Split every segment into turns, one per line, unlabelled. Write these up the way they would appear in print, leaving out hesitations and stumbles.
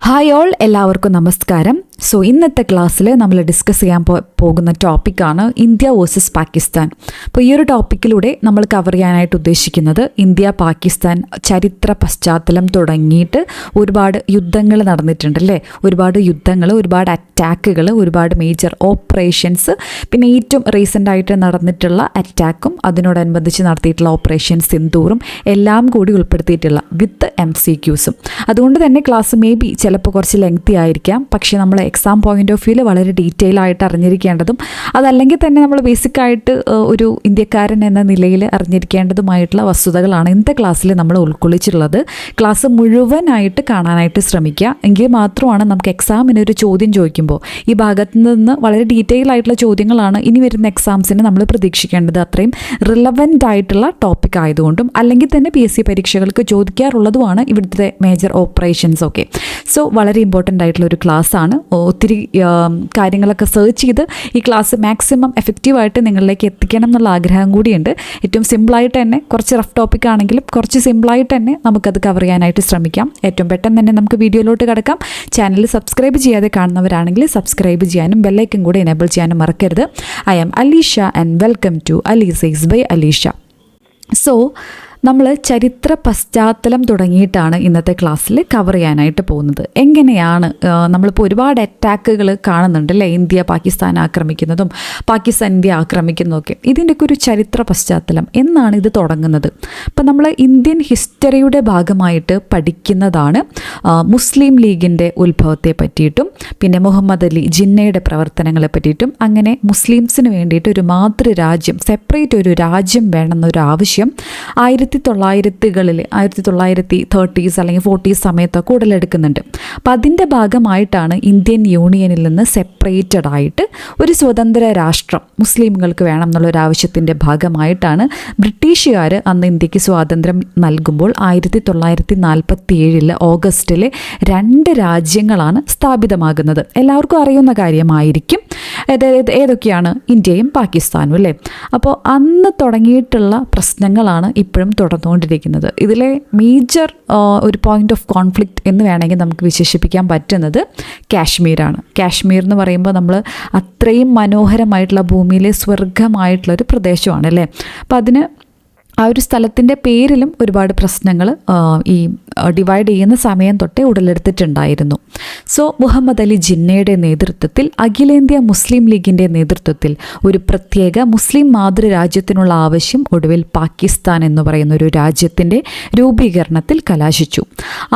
Hi all, എല്ലാവർക്കും നമസ്കാരം. So ഇന്നത്തെ ക്ലാസ്സിൽ നമ്മൾ ഡിസ്കസ് ചെയ്യാൻ പോകുന്ന ടോപ്പിക്കാണ് ഇന്ത്യ വേഴ്സസ് പാകിസ്ഥാൻ. അപ്പോൾ ഈ ഒരു ടോപ്പിക്കിലൂടെ നമ്മൾ കവർ ചെയ്യാനായിട്ട് ഉദ്ദേശിക്കുന്നത് ഇന്ത്യ പാകിസ്ഥാൻ ചരിത്ര പശ്ചാത്തലം തുടങ്ങിയിട്ട് ഒരുപാട് യുദ്ധങ്ങൾ നടന്നിട്ടുണ്ട് അല്ലേ. ഒരുപാട് യുദ്ധങ്ങൾ, ഒരുപാട് അറ്റാക്കുകൾ, ഒരുപാട് മേജർ ഓപ്പറേഷൻസ്, പിന്നെ ഏറ്റവും റീസെൻ്റ് ആയിട്ട് നടന്നിട്ടുള്ള അറ്റാക്കും അതിനോടനുബന്ധിച്ച് നടത്തിയിട്ടുള്ള ഓപ്പറേഷൻ സിന്ദൂറും എല്ലാം കൂടി ഉൾപ്പെടുത്തിയിട്ടുള്ള വിത്ത് MCQസും. അതുകൊണ്ട് തന്നെ ക്ലാസ് മേ ബി ചിലപ്പോൾ കുറച്ച് ലെങ്തി ആയിരിക്കാം, പക്ഷേ നമ്മൾ എക്സാം പോയിന്റ് ഓഫ് വ്യൂവിൽ വളരെ ഡീറ്റെയിൽ ആയിട്ട് അറിഞ്ഞിരിക്കേണ്ടതും അതല്ലെങ്കിൽ തന്നെ നമ്മൾ ബേസിക്കായിട്ട് ഒരു ഇന്ത്യക്കാരൻ എന്ന നിലയിൽ അറിഞ്ഞിരിക്കേണ്ടതുമായിട്ടുള്ള വസ്തുതകളാണ് ഇന്നത്തെ ക്ലാസ്സിൽ നമ്മൾ ഉൾക്കൊള്ളിച്ചിട്ടുള്ളത്. ക്ലാസ് മുഴുവനായിട്ട് കാണാനായിട്ട് ശ്രമിക്കുക, എങ്കിൽ മാത്രമാണ് നമുക്ക് എക്സാമിന് ഒരു ചോദ്യം ചോദിക്കുമ്പോൾ ഈ ഭാഗത്ത് നിന്ന് വളരെ ഡീറ്റെയിൽ ആയിട്ടുള്ള ചോദ്യങ്ങളാണ് ഇനി വരുന്ന എക്സാംസിന് നമ്മൾ പ്രതീക്ഷിക്കേണ്ടത്. അത്രയും റിലവൻ്റ് ആയിട്ടുള്ള ടോപ്പിക് ആയതുകൊണ്ടും അല്ലെങ്കിൽ തന്നെ PSC പരീക്ഷകൾക്ക് ചോദിക്കാറുള്ളതുമാണ് ഇവിടുത്തെ മേജർ ഓപ്പറേഷൻസ് ഒക്കെ. സോ വളരെ ഇമ്പോർട്ടൻ്റ് ആയിട്ടുള്ള ഒരു ക്ലാസ്സാണ്. ഒത്തിരി കാര്യങ്ങളൊക്കെ സെർച്ച് ചെയ്ത് ഈ ക്ലാസ് മാക്സിമം എഫക്റ്റീവായിട്ട് നിങ്ങളിലേക്ക് എത്തിക്കണം എന്നുള്ള ആഗ്രഹം കൂടിയുണ്ട്. ഏറ്റവും സിമ്പിളായിട്ട് തന്നെ, കുറച്ച് റഫ് ടോപ്പിക് ആണെങ്കിലും കുറച്ച് സിമ്പിളായിട്ട് തന്നെ നമുക്കത് കവർ ചെയ്യാനായിട്ട് ശ്രമിക്കാം. ഏറ്റവും പെട്ടെന്ന് തന്നെ നമുക്ക് വീഡിയോയിലോട്ട് കിടക്കാം. ചാനൽ സബ്സ്ക്രൈബ് ചെയ്യാതെ കാണുന്നവരാണെങ്കിൽ സബ്സ്ക്രൈബ് ചെയ്യാനും ബെല്ലൈക്കൻ കൂടി എനേബിൾ ചെയ്യാനും മറക്കരുത്. I am Alisha and welcome to അലീസൈസ് ബൈ അലീഷ. സോ നമ്മൾ ചരിത്ര പശ്ചാത്തലം തുടങ്ങിയിട്ടാണ് ഇന്നത്തെ ക്ലാസ്സിൽ കവർ ചെയ്യാനായിട്ട് പോകുന്നത്. എങ്ങനെയാണ് നമ്മളിപ്പോൾ ഒരുപാട് അറ്റാക്കുകൾ കാണുന്നുണ്ട് അല്ലേ, ഇന്ത്യ പാകിസ്ഥാൻ ആക്രമിക്കുന്നതും പാകിസ്ഥാൻ ഇന്ത്യ ആക്രമിക്കുന്നതൊക്കെ. ഇതിൻ്റെയൊക്കെ ഒരു ചരിത്ര പശ്ചാത്തലം എന്നാണ് ഇത് തുടങ്ങുന്നത്. അപ്പം നമ്മൾ ഇന്ത്യൻ ഹിസ്റ്ററിയുടെ ഭാഗമായിട്ട് പഠിക്കുന്നതാണ് മുസ്ലിം ലീഗിൻ്റെ ഉത്ഭവത്തെ പറ്റിയിട്ടും പിന്നെ മുഹമ്മദ് അലി ജിന്നയുടെ പ്രവർത്തനങ്ങളെ പറ്റിയിട്ടും അങ്ങനെ മുസ്ലിംസിന് വേണ്ടിയിട്ട് ഒരു മാതൃരാജ്യം, സെപ്പറേറ്റ് ഒരു രാജ്യം വേണമെന്നൊരു ആവശ്യം 1930s അല്ലെങ്കിൽ 40s സമയത്തൊക്കെ ഉടലെടുക്കുന്നുണ്ട്. അപ്പം അതിൻ്റെ ഭാഗമായിട്ടാണ് ഇന്ത്യൻ യൂണിയനിൽ നിന്ന് സെപ്പറേറ്റഡ് ആയിട്ട് ഒരു സ്വതന്ത്ര രാഷ്ട്രം മുസ്ലിംകൾക്ക് വേണം എന്നുള്ളൊരു ആവശ്യത്തിൻ്റെ ഭാഗമായിട്ടാണ് ബ്രിട്ടീഷുകാർ അന്ന് ഇന്ത്യക്ക് സ്വാതന്ത്ര്യം നൽകുമ്പോൾ 1947 ഓഗസ്റ്റിൽ 2 രാജ്യങ്ങളാണ് സ്ഥാപിതമാകുന്നത്. എല്ലാവർക്കും അറിയുന്ന കാര്യമായിരിക്കും. ഏതൊക്കെയാണ്? ഇന്ത്യയും പാകിസ്ഥാനും അല്ലേ. അപ്പോൾ അന്ന് തുടങ്ങിയിട്ടുള്ള പ്രശ്നങ്ങളാണ് ഇപ്പോഴും തുടർന്നുകൊണ്ടിരിക്കുന്നത്. ഇതിലെ മേജർ ഒരു പോയിന്റ് ഓഫ് കോൺഫ്ലിക്റ്റ് എന്ന് വേണമെങ്കിൽ നമുക്ക് വിശേഷിപ്പിക്കാൻ പറ്റുന്നത് കാശ്മീരാണ്. കാശ്മീർ എന്ന് പറയുമ്പോൾ നമ്മൾ അത്രയും മനോഹരമായിട്ടുള്ള ഭൂമിയിലെ സ്വർഗമായിട്ടുള്ളൊരു പ്രദേശമാണ് അല്ലേ. അപ്പം അതിന് ആ ഒരു സ്ഥലത്തിൻ്റെ പേരിലും ഒരുപാട് പ്രശ്നങ്ങൾ ഈ ഡിവൈഡ് ചെയ്യുന്ന സമയം തൊട്ടേ ഉടലെടുത്തിട്ടുണ്ടായിരുന്നു. സോ മുഹമ്മദ് അലി ജിന്നയുടെ നേതൃത്വത്തിൽ അഖിലേന്ത്യാ മുസ്ലിം ലീഗിൻ്റെ നേതൃത്വത്തിൽ ഒരു പ്രത്യേക മുസ്ലിം മാതൃരാജ്യത്തിനുള്ള ആവശ്യം ഒടുവിൽ പാകിസ്ഥാൻ എന്ന് പറയുന്ന ഒരു രാജ്യത്തിൻ്റെ രൂപീകരണത്തിൽ കലാശിച്ചു.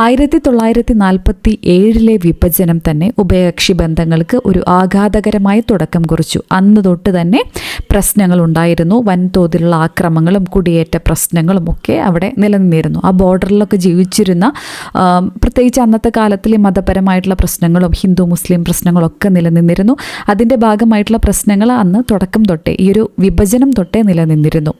1947 വിഭജനം തന്നെ ഉഭയകക്ഷി ബന്ധങ്ങൾക്ക് ഒരു ആഘാതകരമായ തുടക്കം കുറിച്ചു. അന്ന് തൊട്ട് തന്നെ പ്രശ്നങ്ങളുണ്ടായിരുന്നു. വൻതോതിലുള്ള ആക്രമണങ്ങളും കുടിയേറ്റ പ്രശ്നങ്ങളും ഒക്കെ അവിടെ നിലനിന്നിരുന്നു. ആ ബോർഡറിലൊക്കെ ജീവിച്ചിരുന്ന പ്രത്യേകിച്ച് അന്നത്തെ കാലത്തിൽ മതപരമായിട്ടുള്ള പ്രശ്നങ്ങളും ഹിന്ദു മുസ്ലിം പ്രശ്നങ്ങളൊക്കെ നിലനിന്നിരുന്നു. അതിൻ്റെ ഭാഗമായിട്ടുള്ള പ്രശ്നങ്ങൾ അന്ന് തുടക്കം തൊട്ടേ, ഈ ഒരു വിഭജനം തൊട്ടേ നിലനിന്നിരുന്നു.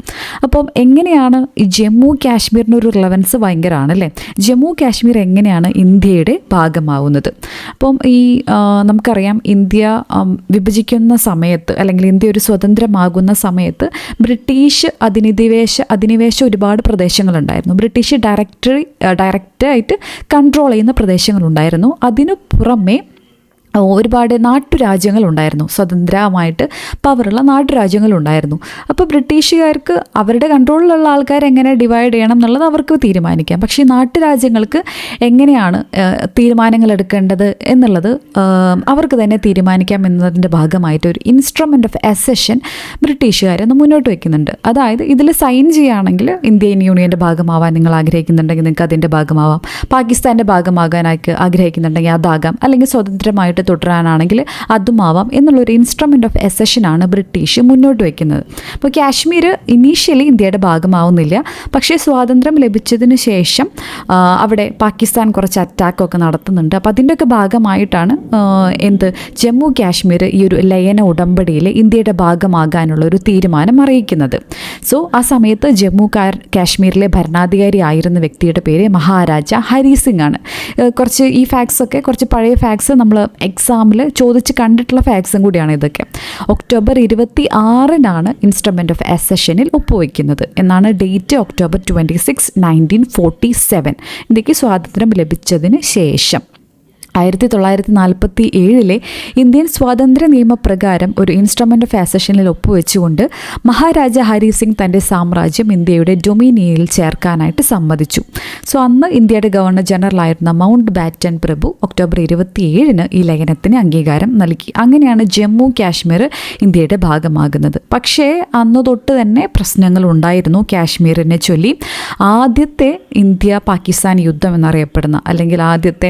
അപ്പം എങ്ങനെയാണ് ഈ ജമ്മു കാശ്മീരിനൊരു റിലവൻസ് ഭയങ്കരമാണ് അല്ലേ. ജമ്മു കാശ്മീർ എങ്ങനെയാണ് ഇന്ത്യയുടെ ഭാഗമാവുന്നത്? അപ്പം ഈ നമുക്കറിയാം, ഇന്ത്യ വിഭജിക്കുന്ന സമയത്ത് അല്ലെങ്കിൽ ഇന്ത്യ ഒരു സ്വതന്ത്രമാകുന്ന സമയത്ത് ബ്രിട്ടീഷ് അധിനിവേശം ഒരുപാട് പ്രദേശങ്ങളുണ്ടായിരുന്നു. ബ്രിട്ടീഷ് ഡയറക്റ്റായിട്ട് കൺട്രോൾ ചെയ്യുന്ന പ്രദേശങ്ങളുണ്ടായിരുന്നു. അതിനു പുറമെ ഒരുപാട് നാട്ടുരാജ്യങ്ങളുണ്ടായിരുന്നു, സ്വതന്ത്രമായിട്ട് പവറുള്ള നാട്ടുരാജ്യങ്ങളുണ്ടായിരുന്നു. അപ്പോൾ ബ്രിട്ടീഷുകാർക്ക് അവരുടെ കൺട്രോളിലുള്ള ആൾക്കാർ എങ്ങനെ ഡിവൈഡ് ചെയ്യണം എന്നുള്ളത് അവർക്ക് തീരുമാനിക്കാം. പക്ഷേ നാട്ടുരാജ്യങ്ങൾക്ക് എങ്ങനെയാണ് തീരുമാനങ്ങൾ എടുക്കേണ്ടത് എന്നുള്ളത് അവർക്ക് തന്നെ തീരുമാനിക്കാം എന്നതിൻ്റെ ഭാഗമായിട്ട് ഒരു ഇൻസ്ട്രുമെൻ്റ് ഓഫ് അസെഷൻ ബ്രിട്ടീഷുകാരൊന്ന് മുന്നോട്ട് വയ്ക്കുന്നുണ്ട്. അതായത് ഇതിൽ സൈൻ ചെയ്യുകയാണെങ്കിൽ ഇന്ത്യൻ യൂണിയൻ്റെ ഭാഗമാവാൻ നിങ്ങൾ ആഗ്രഹിക്കുന്നുണ്ടെങ്കിൽ നിങ്ങൾക്ക് അതിൻ്റെ ഭാഗമാവാം, പാകിസ്ഥാൻ്റെ ഭാഗമാകാനായിട്ട് ആഗ്രഹിക്കുന്നുണ്ടെങ്കിൽ അതാകാം, അല്ലെങ്കിൽ സ്വതന്ത്രമായിട്ട് തുടരാനാണെങ്കിൽ അതുമാവാം എന്നുള്ളൊരു ഇൻസ്ട്രുമെൻ്റ് ഓഫ് അസെഷനാണ് ബ്രിട്ടീഷ് മുന്നോട്ട് വയ്ക്കുന്നത്. അപ്പോൾ കാശ്മീർ ഇനീഷ്യലി ഇന്ത്യയുടെ ഭാഗമാവുന്നില്ല. പക്ഷേ സ്വാതന്ത്ര്യം ലഭിച്ചതിന് ശേഷം അവിടെ പാകിസ്ഥാൻ കുറച്ച് അറ്റാക്കൊക്കെ നടത്തുന്നുണ്ട്. അപ്പോൾ അതിൻ്റെയൊക്കെ ഭാഗമായിട്ടാണ് ജമ്മു കാശ്മീർ ഈ ഒരു ലയന ഉടമ്പടിയിൽ ഇന്ത്യയുടെ ഭാഗമാകാനുള്ള ഒരു തീരുമാനം അറിയിക്കുന്നത്. സോ ആ സമയത്ത് ജമ്മു കാശ്മീരിലെ ഭരണാധികാരി ആയിരുന്ന വ്യക്തിയുടെ പേര് മഹാരാജ ഹരി സിംഗ് ആണ്. കുറച്ച് ഈ ഫാക്ട്സൊക്കെ കുറച്ച് പഴയ ഫാക്ട്സ് നമ്മൾ എക്സാമിൽ ചോദിച്ച് കണ്ടിട്ടുള്ള ഫാക്ട്സും കൂടിയാണ് ഇതൊക്കെ. ഒക്ടോബർ 26 ഇൻസ്ട്രുമെൻ്റ് ഓഫ് അസെഷനിൽ ഒപ്പുവയ്ക്കുന്നത് എന്നാണ് ഡേറ്റ്. ഒക്ടോബർ 26, 1947 ഇന്ത്യക്ക് സ്വാതന്ത്ര്യം ലഭിച്ചതിന് ശേഷം. 1947 ഇന്ത്യൻ സ്വാതന്ത്ര്യ നിയമപ്രകാരം ഒരു ഇൻസ്ട്രുമെൻ്റ് ഓഫ് അസഷനിൽ ഒപ്പുവെച്ചുകൊണ്ട് മഹാരാജ ഹരി സിംഗ് തൻ്റെ സാമ്രാജ്യം ഇന്ത്യയുടെ ഡൊമിനിയനിൽ ചേർക്കാനായിട്ട് സമ്മതിച്ചു. സോ അന്ന് ഇന്ത്യയുടെ ഗവർണർ ജനറൽ ആയിരുന്ന മൗണ്ട് ബാറ്റൻ പ്രഭു ഒക്ടോബർ 27 ഈ ലയനത്തിന് അംഗീകാരം നൽകി. അങ്ങനെയാണ് ജമ്മു കാശ്മീർ ഇന്ത്യയുടെ ഭാഗമാകുന്നത്. പക്ഷേ അന്ന് തൊട്ട് തന്നെ പ്രശ്നങ്ങൾ ഉണ്ടായിരുന്നു കാശ്മീരിനെ ചൊല്ലി. ആദ്യത്തെ ഇന്ത്യ പാകിസ്ഥാൻ യുദ്ധം എന്നറിയപ്പെടുന്ന, അല്ലെങ്കിൽ ആദ്യത്തെ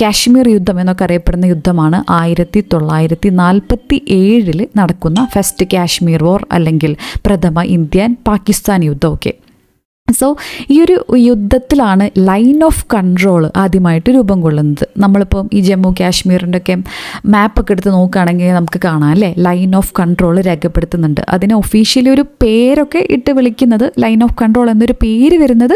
കാശ്മീർ യുദ്ധം എന്നൊക്കെ അറിയപ്പെടുന്ന യുദ്ധമാണ് 1947 നടക്കുന്ന ഫസ്റ്റ് കാശ്മീർ വാർ, അല്ലെങ്കിൽ പ്രഥമ ഇന്ത്യൻ പാകിസ്ഥാൻ യുദ്ധമൊക്കെ. സോ ഈ ഒരു യുദ്ധത്തിലാണ് ലൈൻ ഓഫ് കൺട്രോൾ ആദ്യമായിട്ട് രൂപം കൊള്ളുന്നത്. നമ്മളിപ്പം ഈ ജമ്മു കാശ്മീരിൻ്റെ ഒക്കെ മാപ്പൊക്കെ എടുത്ത് നോക്കുകയാണെങ്കിൽ നമുക്ക് കാണാം അല്ലേ, ലൈൻ ഓഫ് കൺട്രോൾ രേഖപ്പെടുത്തുന്നുണ്ട്. അതിന് ഒഫീഷ്യലി ഒരു പേരൊക്കെ ഇട്ട് വിളിക്കുന്നത്, ലൈൻ ഓഫ് കൺട്രോൾ എന്നൊരു പേര് വരുന്നത്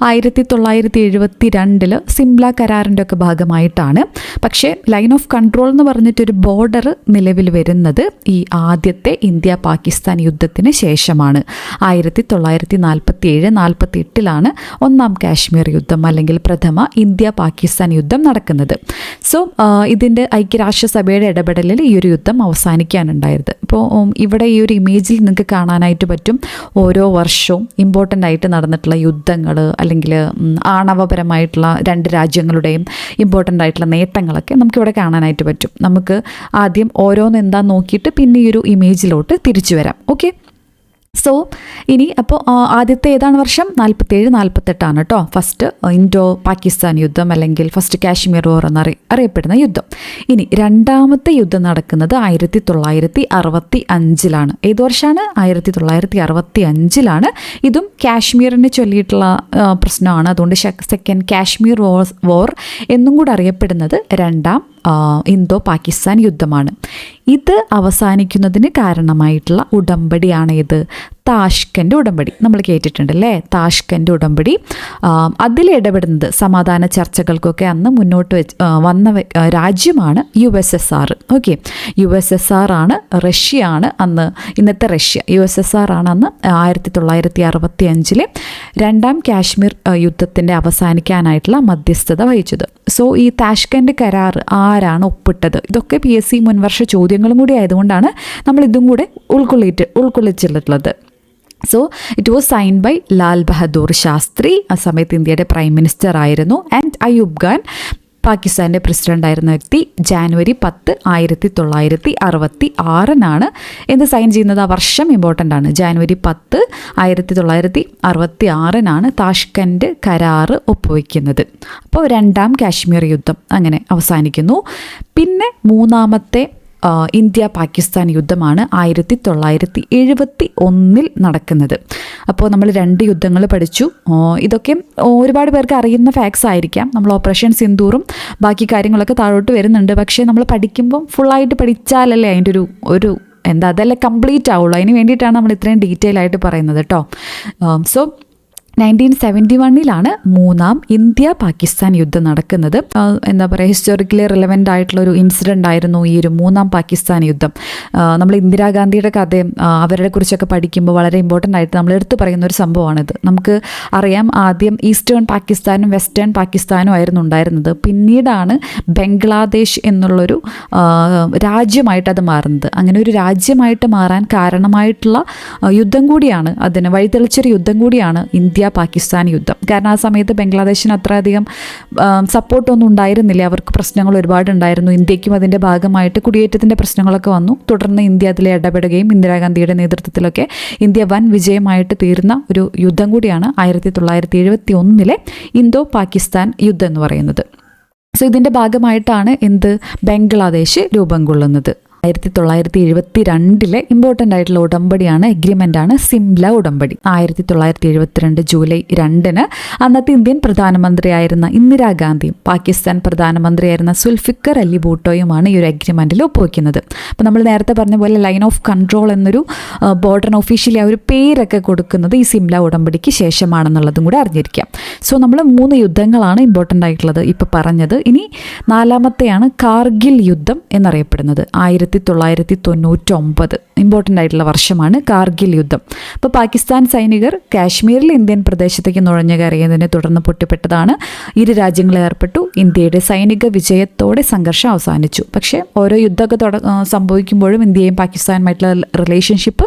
1972 സിംല കരാറിൻ്റെ ഒക്കെ ഭാഗമായിട്ടാണ്. പക്ഷേ ലൈൻ ഓഫ് കൺട്രോൾ എന്ന് പറഞ്ഞിട്ടൊരു ബോർഡർ നിലവിൽ വരുന്നത് ഈ ആദ്യത്തെ ഇന്ത്യ പാകിസ്ഥാൻ യുദ്ധത്തിന് ശേഷമാണ്. 1947-48 ഒന്നാം കാശ്മീർ യുദ്ധം, അല്ലെങ്കിൽ പ്രഥമ ഇന്ത്യ പാകിസ്ഥാൻ യുദ്ധം നടക്കുന്നത്. സോ ഇതിൻ്റെ ഐക്യരാഷ്ട്രസഭയുടെ ഇടപെടലിൽ ഈ ഒരു യുദ്ധം അവസാനിക്കാനുണ്ടായത്. ഇപ്പോൾ ഇവിടെ ഈ ഒരു ഇമേജിൽ നിങ്ങൾക്ക് കാണാനായിട്ട് പറ്റും, ഓരോ വർഷവും ഇമ്പോർട്ടൻ്റ് ആയിട്ട് നടന്നിട്ടുള്ള യുദ്ധങ്ങൾ, അല്ലെങ്കിൽ ആണവപരമായിട്ടുള്ള രണ്ട് രാജ്യങ്ങളുടെയും ഇമ്പോർട്ടൻ്റ് ആയിട്ടുള്ള നേട്ടങ്ങളൊക്കെ നമുക്കിവിടെ കാണാനായിട്ട് പറ്റും. നമുക്ക് ആദ്യം ഓരോന്ന് എന്താണെന്ന് നോക്കിയിട്ട് പിന്നെ ഈ ഒരു ഇമേജിലോട്ട് തിരിച്ചു വരാം. ഓക്കെ, സോ ഇനി അപ്പോൾ ആദ്യത്തെ ഏതാണ് വർഷം? 47-48 കേട്ടോ, ഫസ്റ്റ് ഇൻഡോ പാകിസ്ഥാൻ യുദ്ധം, അല്ലെങ്കിൽ ഫസ്റ്റ് കാശ്മീർ വാർ എന്നറിയപ്പെടുന്ന യുദ്ധം. ഇനി രണ്ടാമത്തെ യുദ്ധം നടക്കുന്നത് 1965. ഏത് വർഷമാണ്? 1965. ഇതും കാശ്മീരിനെ ചൊല്ലിയിട്ടുള്ള പ്രശ്നമാണ്. അതുകൊണ്ട് സെക്കൻഡ് കാശ്മീർ വാർ എന്നും കൂടെ അറിയപ്പെടുന്നത് രണ്ടാം ഇന്തോ പാകിസ്ഥാൻ യുദ്ധമാണ്. ഇത് അവസാനിക്കുന്നതിന് കാരണമായിട്ടുള്ള ഉടമ്പടിയാണ് ഇത്, താഷ്കൻഡ് ഉടമ്പടി. നമ്മൾ കേട്ടിട്ടുണ്ടല്ലേ, താഷ്കൻഡ് ഉടമ്പടി. അതിലിടപെടുന്നത് സമാധാന ചർച്ചകൾക്കൊക്കെ അന്ന് മുന്നോട്ട് വന്ന രാജ്യമാണ് USSR. ഓക്കെ, USSR ആണ്, റഷ്യയാണ് അന്ന്, ഇന്നത്തെ റഷ്യ. USSR ആണ് അന്ന് 1965 രണ്ടാം കാശ്മീർ യുദ്ധത്തിൻ്റെ അവസാനിക്കാനായിട്ടുള്ള മധ്യസ്ഥത വഹിച്ചത്. സോ ഈ താഷ്കൻഡ് കരാർ ആരാണ് ഒപ്പിട്ടത്? ഇതൊക്കെ PSC മുൻവർഷ ചോദ്യങ്ങളും കൂടി ആയതുകൊണ്ടാണ് നമ്മൾ ഇതും കൂടെ ഉൾക്കൊള്ളിച്ചിട്ടുള്ളത്. So it was sign by Lal Bahadur Shastri, ആ സമയത്ത് ഇന്ത്യയുടെ പ്രൈം മിനിസ്റ്റർ ആയിരുന്നു, ആൻഡ് അയൂബ് ഖാൻ പാകിസ്ഥാൻ്റെ പ്രസിഡന്റ് ആയിരുന്ന വ്യക്തി. ജാനുവരി 10, 1966 എന്ത് സൈൻ ചെയ്യുന്നത്? ആ വർഷം ഇമ്പോർട്ടൻ്റ് ആണ്. ജാനുവരി 10, 1966 താഷ്കൻഡ് കരാറ് ഒപ്പുവയ്ക്കുന്നത്. അപ്പോൾ രണ്ടാം കാശ്മീർ യുദ്ധം അങ്ങനെ അവസാനിക്കുന്നു. പിന്നെ മൂന്നാമത്തെ ഇന്ത്യ പാകിസ്ഥാൻ യുദ്ധമാണ് 1971 നടക്കുന്നത്. അപ്പോൾ നമ്മൾ 2 യുദ്ധങ്ങൾ പഠിച്ചു. ഇതൊക്കെ ഒരുപാട് പേർക്ക് അറിയുന്ന ഫാക്ട്സ് ആയിരിക്കാം. നമ്മൾ ഓപ്പറേഷൻ സിന്ദൂറും ബാക്കി കാര്യങ്ങളൊക്കെ താഴോട്ട് വരുന്നുണ്ട്. പക്ഷേ നമ്മൾ പഠിക്കുമ്പം ഫുള്ളായിട്ട് പഠിച്ചാലല്ലേ അതിൻ്റെ ഒരു അതല്ലേ കംപ്ലീറ്റ് ആവുള്ളൂ. അതിന് വേണ്ടിയിട്ടാണ് നമ്മൾ ഇത്രയും ഡീറ്റെയിൽ ആയിട്ട് പറയുന്നത് കേട്ടോ. സോ 1971 മൂന്നാം ഇന്ത്യ പാകിസ്ഥാൻ യുദ്ധം നടക്കുന്നത്. എന്താ പറയുക, ഹിസ്റ്റോറിക്കലി റിലവൻ്റ് ആയിട്ടുള്ളൊരു ഇൻസിഡൻ്റ് ആയിരുന്നു ഈ ഒരു മൂന്നാം പാകിസ്ഥാൻ യുദ്ധം. നമ്മൾ ഇന്ദിരാഗാന്ധിയുടെ കഥയും അവരെ കുറിച്ചൊക്കെ പഠിക്കുമ്പോൾ വളരെ ഇമ്പോർട്ടൻ്റ് ആയിട്ട് നമ്മൾ എടുത്തു പറയുന്ന ഒരു സംഭവമാണിത്. നമുക്ക് അറിയാം, ആദ്യം ഈസ്റ്റേൺ പാകിസ്ഥാനും വെസ്റ്റേൺ പാകിസ്ഥാനും ആയിരുന്നു ഉണ്ടായിരുന്നത്. പിന്നീടാണ് ബംഗ്ലാദേശ് എന്നുള്ളൊരു രാജ്യമായിട്ട് അത് മാറുന്നത്. അങ്ങനെ ഒരു രാജ്യമായിട്ട് മാറാൻ കാരണമായിട്ടുള്ള യുദ്ധം കൂടിയാണ്, അതിന് വഴിതെളിച്ചൊരു യുദ്ധം കൂടിയാണ് ഇന്ത്യ പാകിസ്ഥാൻ യുദ്ധം. കാരണം ആ സമയത്ത് ബംഗ്ലാദേശിന് അത്രയധികം സപ്പോർട്ടൊന്നും ഉണ്ടായിരുന്നില്ല. അവർക്ക് പ്രശ്നങ്ങൾ ഒരുപാടുണ്ടായിരുന്നു. ഇന്ത്യക്കും അതിൻ്റെ ഭാഗമായിട്ട് കുടിയേറ്റത്തിൻ്റെ പ്രശ്നങ്ങളൊക്കെ വന്നു. തുടർന്ന് ഇന്ത്യ അതിൽ ഇടപെടുകയും ഇന്ദിരാഗാന്ധിയുടെ നേതൃത്വത്തിലൊക്കെ ഇന്ത്യ വൻ വിജയമായിട്ട് തീർന്ന ഒരു യുദ്ധം കൂടിയാണ് 1971 ഇന്തോ പാകിസ്ഥാൻ യുദ്ധം എന്ന് പറയുന്നത്. സോ ഇതിൻ്റെ ഭാഗമായിട്ടാണ് ബംഗ്ലാദേശ് രൂപം കൊള്ളുന്നത്. 1972 ഇമ്പോർട്ടൻ്റ് ആയിട്ടുള്ള ഉടമ്പടിയാണ്, എഗ്രിമെൻ്റാണ് സിംല ഉടമ്പടി. 1972 ജൂലൈ 2 അന്നത്തെ ഇന്ത്യൻ പ്രധാനമന്ത്രിയായിരുന്ന ഇന്ദിരാഗാന്ധിയും പാകിസ്ഥാൻ പ്രധാനമന്ത്രിയായിരുന്ന സുൽഫിക്കർ അലി ഭൂട്ടോയുമാണ് ഈ ഒരു എഗ്രിമെൻറ്റിൽ ഒപ്പുവയ്ക്കുന്നത്. അപ്പോൾ നമ്മൾ നേരത്തെ പറഞ്ഞ പോലെ ലൈൻ ഓഫ് കൺട്രോൾ എന്നൊരു ബോർഡറിന് ഒഫീഷ്യലി ആ ഒരു പേരൊക്കെ കൊടുക്കുന്നത് ഈ സിംല ഉടമ്പടിക്ക് ശേഷമാണെന്നുള്ളതും കൂടെ അറിഞ്ഞിരിക്കാം. സോ നമ്മൾ 3 യുദ്ധങ്ങളാണ് ഇമ്പോർട്ടൻ്റ് ആയിട്ടുള്ളത് ഇപ്പോൾ പറഞ്ഞത്. ഇനി 4മത്തെയാണ് കാർഗിൽ യുദ്ധം എന്നറിയപ്പെടുന്നത്. 1999 ഇമ്പോർട്ടൻ്റ് ആയിട്ടുള്ള വർഷമാണ് കാർഗിൽ യുദ്ധം. അപ്പോൾ പാകിസ്ഥാൻ സൈനികർ കാശ്മീരിൽ ഇന്ത്യൻ പ്രദേശത്തേക്ക് നുഴഞ്ഞു കയറിയതിനെ തുടർന്ന് പൊട്ടിപ്പെട്ടതാണ്. ഇരു രാജ്യങ്ങളും ഏർപ്പെട്ടു. ഇന്ത്യയുടെ സൈനിക വിജയത്തോടെ സംഘർഷം അവസാനിച്ചു. പക്ഷേ ഓരോ യുദ്ധമൊക്കെ സംഭവിക്കുമ്പോഴും ഇന്ത്യയും പാകിസ്ഥാനുമായിട്ടുള്ള റിലേഷൻഷിപ്പ്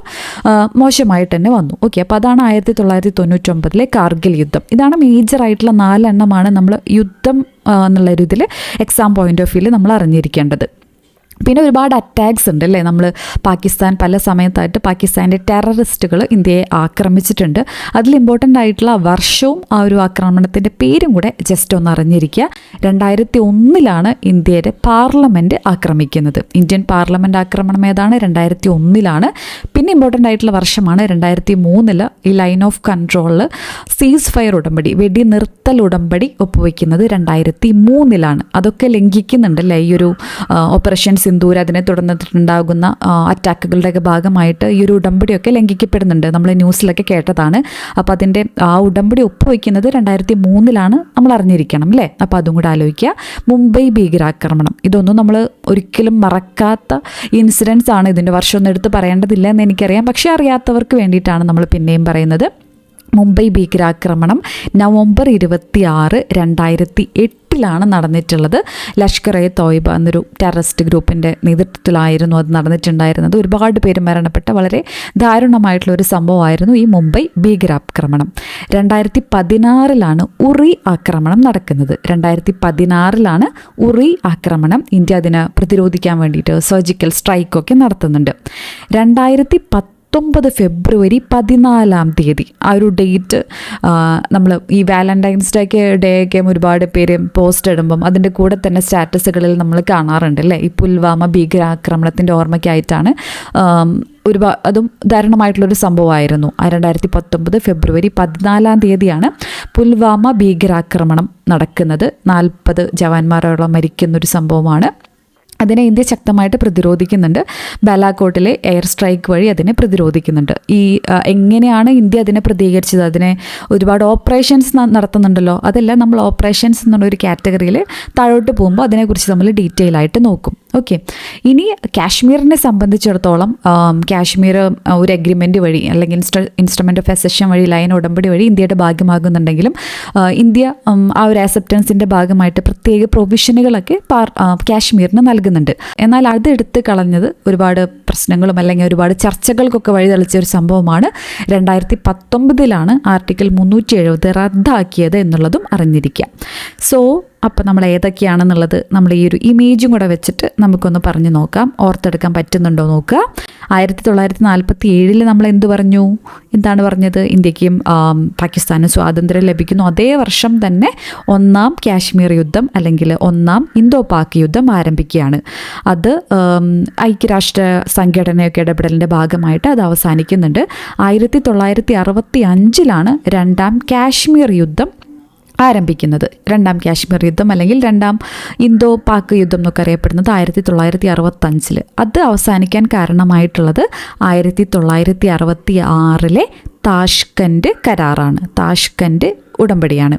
മോശമായിട്ട് തന്നെ വന്നു. ഓക്കെ, അപ്പോൾ അതാണ് 1999 കാർഗിൽ യുദ്ധം. ഇതാണ് മേജറായിട്ടുള്ള 4 എണ്ണമാണ് നമ്മൾ യുദ്ധം എന്നുള്ള ഒരു ഇതിൽ എക്സാം പോയിന്റ് ഓഫ് വ്യൂവിൽ നമ്മൾ അറിഞ്ഞിരിക്കേണ്ടത്. പിന്നെ ഒരുപാട് അറ്റാക്സ് ഉണ്ട് അല്ലേ. നമ്മൾ പാകിസ്ഥാൻ പല സമയത്തായിട്ട് പാകിസ്ഥാൻ്റെ ടെററിസ്റ്റുകൾ ഇന്ത്യയെ ആക്രമിച്ചിട്ടുണ്ട്. അതിൽ ഇമ്പോർട്ടൻ്റ് ആയിട്ടുള്ള വർഷവും ആ ഒരു ആക്രമണത്തിൻ്റെ പേരും കൂടെ ജസ്റ്റ് ഒന്ന് അറിഞ്ഞിരിക്കുക. 2001 ഇന്ത്യയുടെ പാർലമെൻറ്റ് ആക്രമിക്കുന്നത്. ഇന്ത്യൻ പാർലമെൻറ്റ് ആക്രമണം ഏതാണ്? 2001. പിന്നെ ഇമ്പോർട്ടൻ്റ് ആയിട്ടുള്ള വർഷമാണ് 2003 ഈ ലൈൻ ഓഫ് കൺട്രോളിൽ സീസ് ഫയർ ഉടമ്പടി, വെടിനിർത്തൽ ഉടമ്പടി ഒപ്പുവെക്കുന്നത് 2003. അതൊക്കെ ലംഘിക്കുന്നുണ്ടല്ലേ ഈ ഒരു ഓപ്പറേഷൻ സിന്ദൂർ, അതിനെ തുടർന്നിട്ടുണ്ടാകുന്ന അറ്റാക്കുകളുടെയൊക്കെ ഭാഗമായിട്ട് ഈ ഒരു ഉടമ്പടിയൊക്കെ ലംഘിക്കപ്പെടുന്നുണ്ട്. നമ്മൾ ന്യൂസിലൊക്കെ കേട്ടതാണ്. അപ്പോൾ അതിൻ്റെ ആ ഉടമ്പടി ഒപ്പുവയ്ക്കുന്നത് 2003 നമ്മൾ അറിഞ്ഞിരിക്കണം അല്ലേ. അപ്പോൾ അതും കൂടെ ആലോചിക്കുക. മുംബൈ ഭീകരാക്രമണം, ഇതൊന്നും നമ്മൾ ഒരിക്കലും മറക്കാത്ത ഇൻസിഡൻസ് ആണ്. ഇതിൻ്റെ വർഷമൊന്നും എടുത്ത് പറയേണ്ടതില്ല എന്ന് എനിക്കറിയാം. പക്ഷേ അറിയാത്തവർക്ക് വേണ്ടിയിട്ടാണ് നമ്മൾ പിന്നെയും പറയുന്നത്. മുംബൈ ഭീകരാക്രമണം നവംബർ 26, 2008 നടന്നിട്ടുള്ളത്. ലഷ്കർ എ തോയ്ബ എന്നൊരു ടെററിസ്റ്റ് ഗ്രൂപ്പിൻ്റെ നേതൃത്വത്തിലായിരുന്നു അത് നടന്നിട്ടുണ്ടായിരുന്നത്. ഒരുപാട് പേര് മരണപ്പെട്ട വളരെ ദാരുണമായിട്ടുള്ള ഒരു സംഭവമായിരുന്നു ഈ മുംബൈ ഭീകരാക്രമണം. 2016 ഉറി ആക്രമണം നടക്കുന്നത്. 2016 ഉറി ആക്രമണം. ഇന്ത്യ അതിനെ പ്രതിരോധിക്കാൻ വേണ്ടിയിട്ട് സർജിക്കൽ സ്ട്രൈക്കൊക്കെ നടത്തുന്നുണ്ട്. 2019 ഫെബ്രുവരി 14 ആ ഒരു ഡേറ്റ് നമ്മൾ ഈ വാലന്റൈൻസ് ഡേ ഒക്കെ ഒരുപാട് പേര് പോസ്റ്റ് ഇടുമ്പം അതിൻ്റെ കൂടെ തന്നെ സ്റ്റാറ്റസുകളിൽ നമ്മൾ കാണാറുണ്ട് അല്ലേ. ഈ പുൽവാമ ഭീകരാക്രമണത്തിൻ്റെ ഓർമ്മയ്ക്കായിട്ടാണ്. അതും ദാരുണമായിട്ടുള്ളൊരു സംഭവമായിരുന്നു. 2019 ഫെബ്രുവരി 14 പുൽവാമ ഭീകരാക്രമണം നടക്കുന്നത്. 40 ജവാന്മാരോളം മരിക്കുന്നൊരു സംഭവമാണ്. അതിനെ ഇന്ത്യ ശക്തമായിട്ട് പ്രതിരോധിക്കുന്നുണ്ട്. ബാലാക്കോട്ടിലെ എയർ സ്ട്രൈക്ക് വഴി അതിനെ പ്രതിരോധിക്കുന്നുണ്ട്. എങ്ങനെയാണ് ഇന്ത്യ അതിനെ പ്രതികരിച്ചത്? അതിനെ ഒരുപാട് ഓപ്പറേഷൻസ് നടത്തുന്നുണ്ടല്ലോ. അതെല്ലാം നമ്മൾ ഓപ്പറേഷൻസ് എന്നുള്ളൊരു കാറ്റഗറിയിൽ താഴോട്ട് പോകുമ്പോൾ അതിനെക്കുറിച്ച് നമ്മൾ ഡീറ്റെയിൽ ആയിട്ട് നോക്കും. ഓക്കെ, ഇനി കാശ്മീരിനെ സംബന്ധിച്ചിടത്തോളം കാശ്മീർ ഒരു എഗ്രിമെൻ്റ് വഴി അല്ലെങ്കിൽ ഇൻസ്ട്രുമെൻ്റ് ഓഫ് അസെഷൻ വഴി, ലയൻ ഉടമ്പടി വഴി ഇന്ത്യയുടെ ഭാഗമാകുന്നുണ്ടെങ്കിലും ഇന്ത്യ ആ ഒരു ആക്സെപ്റ്റൻസിൻ്റെ ഭാഗമായിട്ട് പ്രത്യേക പ്രൊവിഷനുകളൊക്കെ കാശ്മീരിന് നൽകുന്നുണ്ട്. എന്നാൽ അതെടുത്ത് കളഞ്ഞത് ഒരുപാട് പ്രശ്നങ്ങളും അല്ലെങ്കിൽ ഒരുപാട് ചർച്ചകൾക്കൊക്കെ വഴിതെളിച്ച ഒരു സംഭവമാണ്. 2019 ആർട്ടിക്കിൾ 370 റദ്ദാക്കിയത് എന്നുള്ളതും അറിഞ്ഞിരിക്കുക. സോ അപ്പോൾ നമ്മൾ ഏതൊക്കെയാണെന്നുള്ളത് നമ്മൾ ഈ ഒരു ഇമേജും കൂടെ വെച്ചിട്ട് നമുക്കൊന്ന് പറഞ്ഞു നോക്കാം. ഓർത്തെടുക്കാൻ പറ്റുന്നുണ്ടോ നോക്കുക. 1947 നമ്മൾ എന്ത് പറഞ്ഞു? എന്താണ് പറഞ്ഞത്? ഇന്ത്യക്കും പാകിസ്ഥാനും സ്വാതന്ത്ര്യം ലഭിക്കുന്നു. അതേ വർഷം തന്നെ 1ാം കാശ്മീർ യുദ്ധം അല്ലെങ്കിൽ 1ാം ഇന്തോ പാക് യുദ്ധം ആരംഭിക്കുകയാണ്. അത് ഐക്യരാഷ്ട്ര സംഘടനയൊക്കെ ഇടപെടലിൻ്റെ ഭാഗമായിട്ട് അത് അവസാനിക്കുന്നുണ്ട്. 1965 2ാം കാശ്മീർ യുദ്ധം ആരംഭിക്കുന്നത്. 2ാം കാശ്മീർ യുദ്ധം അല്ലെങ്കിൽ 2ാം ഇന്തോ പാക് യുദ്ധം എന്നൊക്കെ അറിയപ്പെടുന്നത് 1965. അത് അവസാനിക്കാൻ കാരണമായിട്ടുള്ളത് 1966 താഷ്കൻഡ് കരാറാണ്. താഷ്കൻഡ് ഉടമ്പടിയാണ്.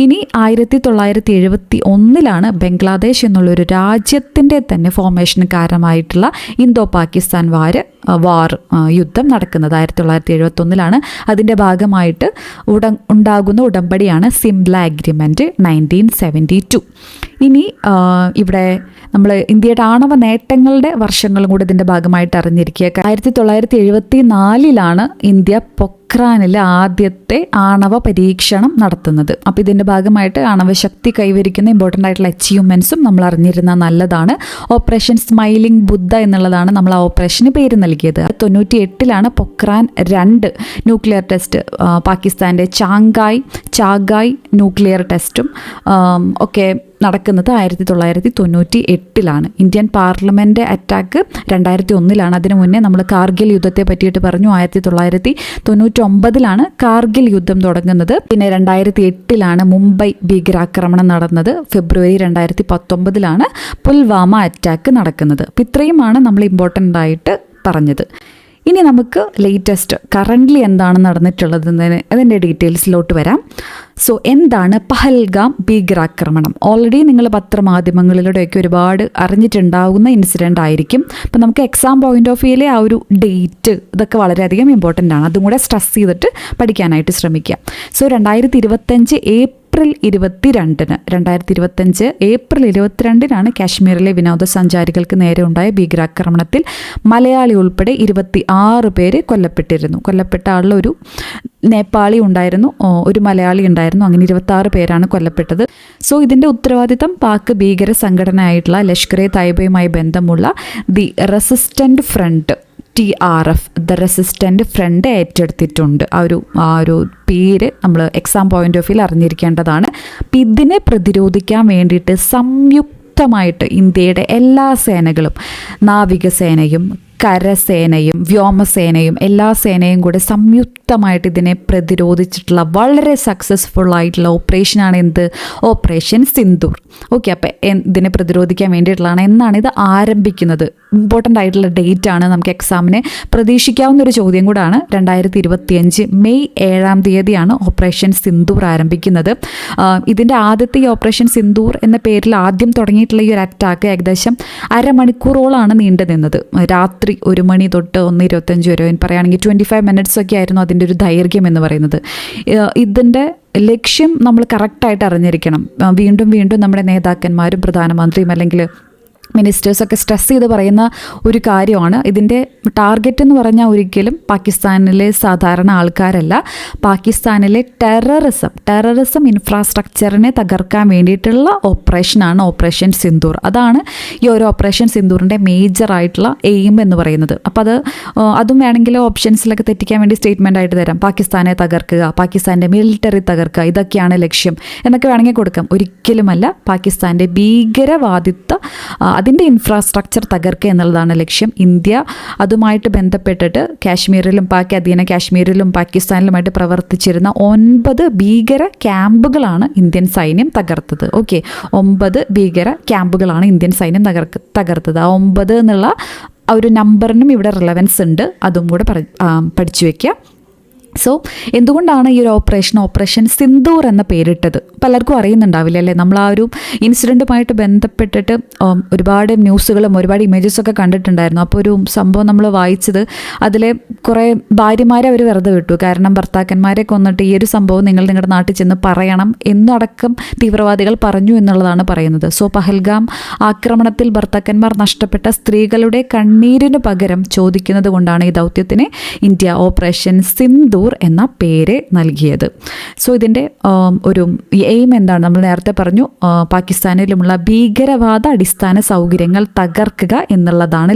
ഇനി 1971 ബംഗ്ലാദേശ് എന്നുള്ളൊരു രാജ്യത്തിൻ്റെ തന്നെ ഫോർമേഷന് കാരണമായിട്ടുള്ള ഇന്തോ പാകിസ്ഥാൻ വാർ യുദ്ധം നടക്കുന്നത്. 1971 അതിൻ്റെ ഭാഗമായിട്ട് ഉണ്ടാകുന്ന ഉടമ്പടിയാണ് സിംല അഗ്രിമെൻറ്റ് 1972. ഇനി ഇവിടെ നമ്മൾ ഇന്ത്യയുടെ ആണവ നേട്ടങ്ങളുടെ വർഷങ്ങളും കൂടെ ഇതിൻ്റെ ഭാഗമായിട്ട് അറിഞ്ഞിരിക്കുക. 1974 ഇന്ത്യ പൊക്രാനിൽ ആദ്യത്തെ ആണവ പരീക്ഷണം നടത്തുന്നത്. അപ്പോൾ ഇതിൻ്റെ ഭാഗമായിട്ട് ആണവശക്തി കൈവരിക്കുന്ന ഇമ്പോർട്ടൻ്റ് ആയിട്ടുള്ള അച്ചീവ്മെൻറ്റ്സും നമ്മൾ അറിഞ്ഞിരുന്നാൽ നല്ലതാണ്. ഓപ്പറേഷൻ സ്മൈലിംഗ് ബുദ്ധ എന്നുള്ളതാണ് നമ്മൾ ആ ഓപ്പറേഷന് പേര് നൽകിയത്. 98 പൊക്രാൻ 2 ന്യൂക്ലിയർ ടെസ്റ്റ്, പാകിസ്ഥാൻ്റെ ചാഗായ് ന്യൂക്ലിയർ ടെസ്റ്റും ഒക്കെ നടക്കുന്നത് 1998. Indian parliament attack 2001. അതിനു മുന്നേ നമ്മൾ കാർഗിൽ യുദ്ധത്തെ പറ്റിയിട്ട് പറഞ്ഞു. 1999 കാർഗിൽ യുദ്ധം തുടങ്ങുന്നത്. പിന്നെ 2008 മുംബൈ ഭീകരാക്രമണം നടന്നത്. ഫെബ്രുവരി 2019 പുൽവാമ അറ്റാക്ക് നടക്കുന്നത്. അപ്പോൾ ഇത്രയുമാണ് നമ്മൾ ഇമ്പോർട്ടൻ്റ് ആയിട്ട് പറഞ്ഞത്. ഇനി നമുക്ക് ലേറ്റസ്റ്റ് കറൻ്റ്ലി എന്താണ് നടന്നിട്ടുള്ളതെന്ന് അതിൻ്റെ ഡീറ്റെയിൽസിലോട്ട് വരാം. സോ എന്താണ് പഹൽഗാം ഭീകരാക്രമണം? ഓൾറെഡി നിങ്ങൾ പത്രമാധ്യമങ്ങളിലൂടെയൊക്കെ ഒരുപാട് അറിഞ്ഞിട്ടുണ്ടാവുന്ന ഇൻസിഡൻ്റ് ആയിരിക്കും. അപ്പം നമുക്ക് എക്സാം പോയിന്റ് ഓഫ് വ്യൂവിലെ ആ ഒരു ഡേറ്റ് ഇതൊക്കെ വളരെയധികം ഇമ്പോർട്ടൻ്റ് ആണ്. അതും കൂടെ സ്ട്രെസ് ചെയ്തിട്ട് പഠിക്കാനായിട്ട് ശ്രമിക്കുക. സോ 2025 ഏപ്രിൽ 22 കാശ്മീരിലെ വിനോദസഞ്ചാരികൾക്ക് നേരെ ഉണ്ടായ ഭീകരാക്രമണത്തിൽ മലയാളി ഉൾപ്പെടെ 26 പേര് കൊല്ലപ്പെട്ടിരുന്നു. കൊല്ലപ്പെട്ട ആളിൽ ഒരു നേപ്പാളി ഉണ്ടായിരുന്നു, ഒരു മലയാളി ഉണ്ടായിരുന്നു. അങ്ങനെ 26 പേരാണ് കൊല്ലപ്പെട്ടത്. സോ ഇതിൻ്റെ ഉത്തരവാദിത്തം പാക് ഭീകര സംഘടനയായിട്ടുള്ള ലഷ്കർ എ തയ്യബയുമായി ബന്ധമുള്ള the resistant front TRF the resistant front ഏറ്റെടുത്തിട്ടുണ്ട്. ആ ഒരു പേര് നമ്മൾ എക്സാം പോയിന്റ് ഓഫ് വ്യൂവിൽ അറിഞ്ഞിരിക്കേണ്ടതാണ്. അപ്പം ഇതിനെ പ്രതിരോധിക്കാൻ വേണ്ടിയിട്ട് സംയുക്തമായിട്ട് ഇന്ത്യയുടെ എല്ലാ സേനകളും, നാവികസേനയും കരസേനയും വ്യോമസേനയും എല്ലാ സേനയും കൂടെ സംയുക്തമായിട്ട് ഇതിനെ പ്രതിരോധിച്ചിട്ടുള്ള വളരെ സക്സസ്ഫുൾ ആയിട്ടുള്ള ഓപ്പറേഷനാണ് എന്ത്? ഓപ്പറേഷൻ സിന്ദൂർ. ഓക്കെ, അപ്പം ഇതിനെ പ്രതിരോധിക്കാൻ വേണ്ടിയിട്ടുള്ളതാണ്. എന്നാണ് ഇത് ആരംഭിക്കുന്നത്? ഇമ്പോർട്ടൻ്റ് ആയിട്ടുള്ള ഡേറ്റ് ആണ്. നമുക്ക് എക്സാമിന് പ്രതീക്ഷിക്കാവുന്ന ഒരു ചോദ്യം കൂടാണ്. 2025 മെയ് 7 ഓപ്പറേഷൻ സിന്ദൂർ ആരംഭിക്കുന്നത്. ഇതിൻ്റെ ആദ്യത്തെ ഈ ഓപ്പറേഷൻ സിന്ദൂർ എന്ന പേരിൽ ആദ്യം തുടങ്ങിയിട്ടുള്ള ഈ ഒരു അറ്റാക്ക് ഏകദേശം അരമണിക്കൂറോളാണ് നീണ്ടു നിന്നത്. രാത്രി 1 മണി തൊട്ട് 1:25 വരെ, പറയുകയാണെങ്കിൽ 25 മിനിറ്റ്സ് ഒക്കെ ആയിരുന്നു അതിൻ്റെ ഒരു ദൈർഘ്യം എന്ന് പറയുന്നത്. ഇതിൻ്റെ ലക്ഷ്യം നമ്മൾ കറക്റ്റായിട്ട് അറിഞ്ഞിരിക്കണം. വീണ്ടും നമ്മുടെ നേതാക്കന്മാരും പ്രധാനമന്ത്രിയും അല്ലെങ്കിൽ മിനിസ്റ്റേഴ്സൊക്കെ സ്ട്രെസ് ചെയ്ത് പറയുന്ന ഒരു കാര്യമാണ്. ഇതിൻ്റെ ടാർഗറ്റ് എന്ന് പറഞ്ഞാൽ ഒരിക്കലും പാകിസ്ഥാനിലെ സാധാരണ ആൾക്കാരല്ല, പാകിസ്ഥാനിലെ ടെററിസം ഇൻഫ്രാസ്ട്രക്ചറിനെ തകർക്കാൻ വേണ്ടിയിട്ടുള്ള ഓപ്പറേഷനാണ് ഓപ്പറേഷൻ സിന്ദൂർ. അതാണ് ഈ ഒരു ഓപ്പറേഷൻ സിന്ദൂറിൻ്റെ മേജർ ആയിട്ടുള്ള എയിം എന്ന് പറയുന്നത്. അപ്പോൾ അതും വേണമെങ്കിൽ ഓപ്ഷൻസിലൊക്കെ തെറ്റിക്കാൻ വേണ്ടി സ്റ്റേറ്റ്മെൻ്റ് ആയിട്ട് തരാം. പാകിസ്ഥാനെ തകർക്കുക, പാകിസ്ഥാൻ്റെ മിലിറ്ററി തകർക്കുക, ഇതൊക്കെയാണ് ലക്ഷ്യം എന്നൊക്കെ വേണമെങ്കിൽ കൊടുക്കാം. ഒരിക്കലുമല്ല. പാകിസ്ഥാൻ്റെ ഭീകരവാദിത്വ അതിൻ്റെ ഇൻഫ്രാസ്ട്രക്ചർ തകർക്കുക എന്നുള്ളതാണ് ലക്ഷ്യം. ഇന്ത്യ അതുമായിട്ട് ബന്ധപ്പെട്ടിട്ട് കാശ്മീരിലും പാക് അധീന കാശ്മീരിലും പാകിസ്ഥാനിലുമായിട്ട് പ്രവർത്തിച്ചിരുന്ന 9 ഭീകര ക്യാമ്പുകളാണ് ഇന്ത്യൻ സൈന്യം തകർത്തത്. ഓക്കെ, 9 ഭീകര ക്യാമ്പുകളാണ് ഇന്ത്യൻ സൈന്യം തകർത്തത്. ആ 9 എന്നുള്ള ആ ഒരു നമ്പറിനും ഇവിടെ റിലവൻസ് ഉണ്ട്. അതും കൂടെ പഠിച്ചു വയ്ക്കുക. സോ എന്തുകൊണ്ടാണ് ഈ ഒരു ഓപ്പറേഷൻ സിന്ദൂർ എന്ന പേരിട്ടത്? പലർക്കും അറിയുന്നുണ്ടാവില്ല അല്ലേ? നമ്മൾ ആ ഒരു ഇൻസിഡൻറ്റുമായിട്ട് ബന്ധപ്പെട്ടിട്ട് ഒരുപാട് ന്യൂസുകളും ഒരുപാട് ഇമേജസൊക്കെ കണ്ടിട്ടുണ്ടായിരുന്നു. അപ്പോൾ ഒരു സംഭവം നമ്മൾ വായിച്ചത്, അതിലെ കുറേ ഭാര്യമാരെ അവർ വെറുതെ വിട്ടു. കാരണം ഭർത്താക്കന്മാരെ കൊന്നിട്ട് ഈ ഒരു സംഭവം നിങ്ങളുടെ നാട്ടിൽ ചെന്ന് പറയണം എന്നടക്കം തീവ്രവാദികൾ പറഞ്ഞു എന്നുള്ളതാണ് പറയുന്നത്. സോ പഹൽഗാം ആക്രമണത്തിൽ ഭർത്താക്കന്മാർ നഷ്ടപ്പെട്ട സ്ത്രീകളുടെ കണ്ണീരിന് പകരം ചോദിക്കുന്നത് കൊണ്ടാണ് ഈ ദൗത്യത്തിന് ഇന്ത്യ ഓപ്പറേഷൻ സിന്ദൂർ എന്ന പേര് നൽകിയത്. സോ ഇതിൻ്റെ ഒരു എയിം എന്താണ്? നമ്മൾ നേരത്തെ പറഞ്ഞു, പാകിസ്ഥാനിലുമുള്ള ഭീകരവാദ അടിസ്ഥാന സൗകര്യങ്ങൾ തകർക്കുക എന്നുള്ളതാണ്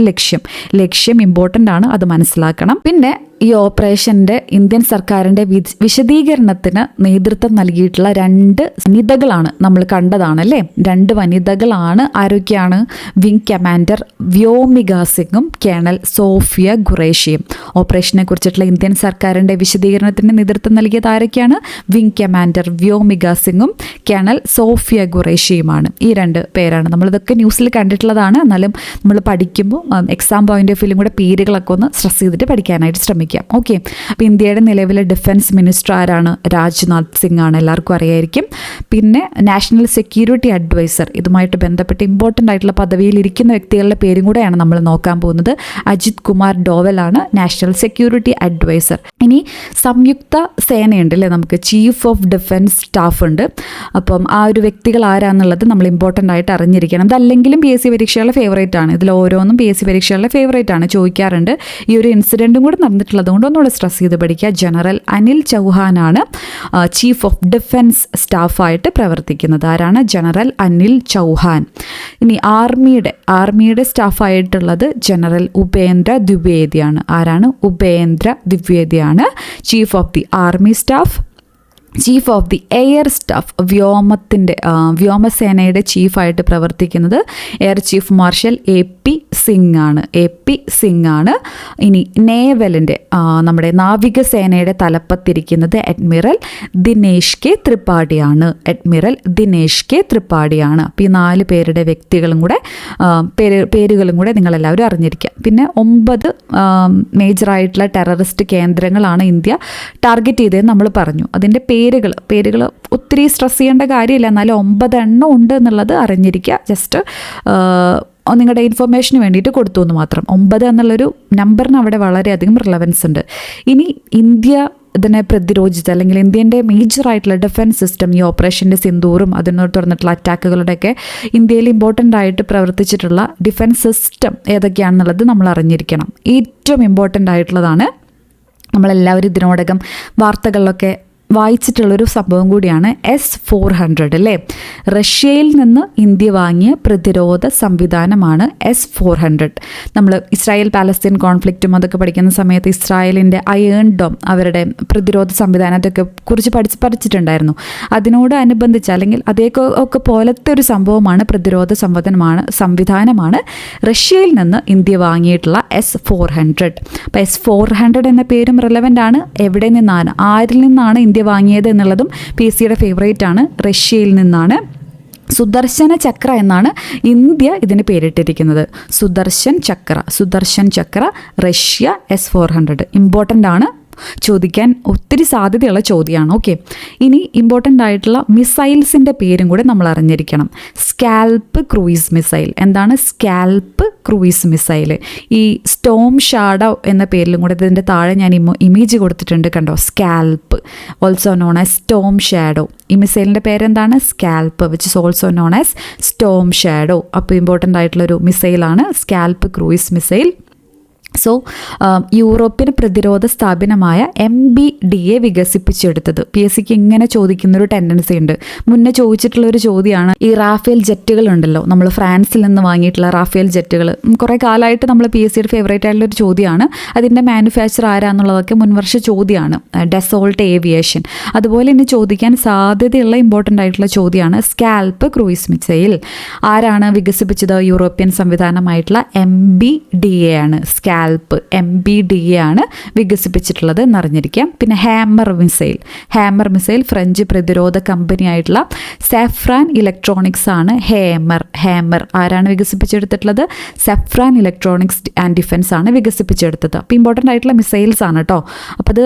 ലക്ഷ്യം ഇമ്പോർട്ടൻ്റ് ആണ്, അത് മനസ്സിലാക്കണം. പിന്നെ ഈ ഓപ്പറേഷൻ്റെ ഇന്ത്യൻ സർക്കാരിൻ്റെ വിശദീകരണത്തിന് നേതൃത്വം നൽകിയിട്ടുള്ള 2 വനിതകളാണ് നമ്മൾ കണ്ടതാണല്ലേ. 2 വനിതകളാണ്. ആരൊക്കെയാണ്? വിംഗ് കമാൻഡർ വ്യോമിക സിംഗും കേണൽ സോഫിയ ഖുറേഷിയും. ഓപ്പറേഷനെ കുറിച്ചിട്ടുള്ള ഇന്ത്യൻ സർക്കാരിൻ്റെ വിശദീകരണത്തിന് നേതൃത്വം നൽകിയത് ആരൊക്കെയാണ്? വിംഗ് കമാൻഡർ വ്യോമിക സിംഗും കേണൽ സോഫിയ ഖുറേഷിയുമാണ്. ഈ 2 പേരാണ്. നമ്മളിതൊക്കെ ന്യൂസിൽ കണ്ടിട്ടുള്ളതാണ്. എന്നാലും നമ്മൾ പഠിക്കുമ്പോൾ എക്സാം പോയിന്റ് ഓഫ് വ്യൂവിലും കൂടെ പേരുകളൊക്കെ ഒന്ന് സ്ട്രെസ് ചെയ്തിട്ട് പഠിക്കാനായിട്ട് ശ്രമിക്കാം. ഓക്കെ, അപ്പോൾ ഇന്ത്യയുടെ നിലവിലെ ഡിഫൻസ് മിനിസ്റ്റർ ആരാണ്? രാജ്നാഥ് സിംഗ് ആണ്. എല്ലാവർക്കും അറിയായിരിക്കും. പിന്നെ നാഷണൽ സെക്യൂരിറ്റി അഡ്വൈസർ, ഇതുമായിട്ട് ബന്ധപ്പെട്ട് ഇമ്പോർട്ടൻ്റ് ആയിട്ടുള്ള പദവിയിൽ ഇരിക്കുന്ന വ്യക്തികളുടെ പേരും കൂടെയാണ് നമ്മൾ നോക്കാൻ പോകുന്നത്. അജിത് കുമാർ ഡോവൽ ആണ് നാഷണൽ സെക്യൂരിറ്റി അഡ്വൈസർ. ഇനി സംയുക്ത സേനയുണ്ട് അല്ലേ, നമുക്ക് ചീഫ് ഓഫ് ഡിഫൻസ് സ്റ്റാഫ് ഉണ്ട്. അപ്പം ആ ഒരു വ്യക്തികൾ ആരാന്നുള്ളത് നമ്മൾ ഇമ്പോർട്ടൻ്റ് ആയിട്ട് അറിഞ്ഞിരിക്കണം. ഇതല്ലെങ്കിലും PSC പരീക്ഷകളുടെ ഫേവറേറ്റ് ആണ്. ഇതിൽ ഓരോന്നും PSC പരീക്ഷകളുടെ ഫേവറേറ്റ് ആണ്, ചോദിക്കാറുണ്ട്. ഈ ഒരു ഇൻസിഡൻറ്റും കൂടെ നടന്നിട്ടുള്ളത് കൊണ്ട് ഒന്നുകൂടെ സ്ട്രെസ് ചെയ്ത് പഠിക്കുക. ജനറൽ അനിൽ ചൗഹാനാണ് ചീഫ് ഓഫ് ഡിഫൻസ് സ്റ്റാഫായിട്ട് പ്രവർത്തിക്കുന്നത്. ആരാണ്? ജനറൽ അനിൽ ചൗഹാൻ. ഇനി ആർമിയുടെ സ്റ്റാഫായിട്ടുള്ളത് ജനറൽ ഉപേന്ദ്ര ദ്വിവേദിയാണ്. ആരാണ്? ഉപേന്ദ്ര ദ്വിവേദിയാണ് chief of the army staff. Chief of the air staff, വ്യോമസേനയുടെ ചീഫായിട്ട് പ്രവർത്തിക്കുന്നത് air chief marshal AP Singh ആണ്. AP സിംഗ് ആണ്. ഇനി നേവലിൻ്റെ നമ്മുടെ നാവികസേനയുടെ തലപ്പത്തിരിക്കുന്നത് അഡ്മിറൽ ദിനേശ് കെ ത്രിപാഠിയാണ്. അഡ്മിറൽ ദിനേശ് കെ ത്രിപാഠിയാണ്. അപ്പോൾ ഈ 4 പേരുടെ വ്യക്തികളും കൂടെ പേരുകളും കൂടെ നിങ്ങളെല്ലാവരും അറിഞ്ഞിരിക്കുക. പിന്നെ 9 മേജറായിട്ടുള്ള ടെററിസ്റ്റ് കേന്ദ്രങ്ങളാണ് ഇന്ത്യ ടാർഗറ്റ് ചെയ്തതെന്ന് നമ്മൾ പറഞ്ഞു. അതിൻ്റെ പേരുകൾ ഒത്തിരി സ്ട്രെസ് ചെയ്യേണ്ട കാര്യമില്ല, എന്നാലും 9 എണ്ണം ഉണ്ട് എന്നുള്ളത് അറിഞ്ഞിരിക്കുക. ജസ്റ്റ് നിങ്ങളുടെ ഇൻഫർമേഷന് വേണ്ടിയിട്ട് കൊടുത്തു എന്ന് മാത്രം. 9 എന്നുള്ളൊരു നമ്പറിന് അവിടെ വളരെയധികം റിലവൻസ് ഉണ്ട്. ഇനി ഇന്ത്യ ഇതിനെ പ്രതിരോധിച്ച് അല്ലെങ്കിൽ ഇന്ത്യൻ്റെ മേജറായിട്ടുള്ള ഡിഫൻസ് സിസ്റ്റം, ഈ ഓപ്പറേഷൻ്റെ സിന്ദൂറും അതിനോട് തുറന്നിട്ടുള്ള അറ്റാക്കുകളുടെയൊക്കെ ഇന്ത്യയിൽ ഇമ്പോർട്ടൻ്റ് ആയിട്ട് പ്രവർത്തിച്ചിട്ടുള്ള ഡിഫൻസ് സിസ്റ്റം ഏതൊക്കെയാണെന്നുള്ളത് നമ്മൾ അറിഞ്ഞിരിക്കണം. ഏറ്റവും ഇമ്പോർട്ടൻ്റ് ആയിട്ടുള്ളതാണ്, നമ്മളെല്ലാവരും ഇതിനോടകം വാർത്തകളിലൊക്കെ വായിച്ചിട്ടുള്ളൊരു സംഭവം കൂടിയാണ് S-400 അല്ലേ. റഷ്യയിൽ നിന്ന് ഇന്ത്യ വാങ്ങിയ പ്രതിരോധ സംവിധാനമാണ് S-400. നമ്മൾ ഇസ്രായേൽ പാലസ്തീൻ കോൺഫ്ലിക്റ്റും അതൊക്കെ പഠിക്കുന്ന സമയത്ത് ഇസ്രായേലിൻ്റെ അയേൺ ഡോം, അവരുടെ പ്രതിരോധ സംവിധാനത്തൊക്കെ കുറിച്ച് പഠിച്ചിട്ടുണ്ടായിരുന്നു. അതിനോട് അനുബന്ധിച്ച് അല്ലെങ്കിൽ അതേക്കെ പോലത്തെ ഒരു സംഭവമാണ് പ്രതിരോധ സംവിധാനമാണ് റഷ്യയിൽ നിന്ന് ഇന്ത്യ വാങ്ങിയിട്ടുള്ള S-400. അപ്പോൾ S-400 എന്ന പേരും റിലവൻ്റ് ആണ്. എവിടെ നിന്നാണ്, ആരിൽ നിന്നാണ് ഇന്ത്യ വാങ്ങിയത് എന്നുള്ളതും PSCയുടെ ഫേവറേറ്റ് ആണ്. റഷ്യയിൽ നിന്നാണ്. സുദർശന ചക്ര എന്നാണ് ഇന്ത്യ ഇതിന് പേരിട്ടിരിക്കുന്നത്. സുദർശൻ ചക്ര, റഷ്യ S-400. ഇമ്പോർട്ടൻ്റ് ആണ്, ചോദിക്കാൻ ഒത്തിരി സാധ്യതയുള്ള ചോദ്യമാണ്. ഓക്കെ, ഇനി ഇമ്പോർട്ടൻ്റ് ആയിട്ടുള്ള മിസൈൽസിൻ്റെ പേരും കൂടെ നമ്മൾ അറിഞ്ഞിരിക്കണം. Scalp cruise missile. എന്താണ് സ്കാൽപ്പ് ക്രൂയിസ് മിസൈൽ? ഈ സ്റ്റോം ഷാഡോ എന്ന പേരിലും കൂടെ ഇതിൻ്റെ താഴെ ഞാൻ ഇമേജ് കൊടുത്തിട്ടുണ്ട്, കണ്ടോ? Scalp, also known as storm shadow. ഈ മിസൈലിൻ്റെ പേരെന്താണ്? Scalp, which is also known as storm shadow. അപ്പോൾ ഇമ്പോർട്ടൻ്റ് ആയിട്ടുള്ളൊരു മിസൈലാണ് scalp cruise missile. So European പ്രതിരോധ സ്ഥാപനമായ MBDA വികസിപ്പിച്ചെടുത്തത്. PSCക്ക് ഇങ്ങനെ ചോദിക്കുന്നൊരു ടെൻഡൻസി ഉണ്ട്. മുന്നേ ചോദിച്ചിട്ടുള്ളൊരു ചോദ്യമാണ്, ഈ റാഫേൽ ജെറ്റുകൾ ഉണ്ടല്ലോ, നമ്മൾ ഫ്രാൻസിൽ നിന്ന് വാങ്ങിയിട്ടുള്ള റാഫേൽ ജെറ്റുകൾ. കുറേ കാലമായിട്ട് നമ്മൾ PSCയുടെ ഫേവറേറ്റ് ആയിട്ടുള്ളൊരു ചോദ്യമാണ്. അതിൻ്റെ മാനുഫാക്ചർ ആരാന്നുള്ളതൊക്കെ മുൻവർഷ ചോദ്യമാണ്. Dassault aviation. അതുപോലെ തന്നെ ചോദിക്കാൻ സാധ്യതയുള്ള ഇമ്പോർട്ടൻ്റ് ആയിട്ടുള്ള ചോദ്യമാണ് സ്കാൽപ്പ് ക്രൂയിസ് മിസൈൽ. ആരാണ് വികസിപ്പിച്ചത്? യൂറോപ്യൻ സംവിധാനമായിട്ടുള്ള MBDA ആണ്. MBDA ആണ് വികസിപ്പിച്ചിട്ടുള്ളത് എന്നറിഞ്ഞിരിക്കാം. പിന്നെ ഹാമർ മിസൈൽ ഫ്രഞ്ച് പ്രതിരോധ കമ്പനിയായിട്ടുള്ള സാഫ്രാൻ ഇലക്ട്രോണിക്സ് ആണ്. ഹാമർ ആരാണ് വികസിപ്പിച്ചെടുത്തിട്ടുള്ളത്? സാഫ്രാൻ ഇലക്ട്രോണിക്സ് ആൻഡ് ഡിഫൻസ് ആണ് വികസിപ്പിച്ചെടുത്തത്. അപ്പോൾ ഇമ്പോർട്ടൻ്റ് ആയിട്ടുള്ള മിസൈൽസ് ആണ് കേട്ടോ. അപ്പോൾ അത്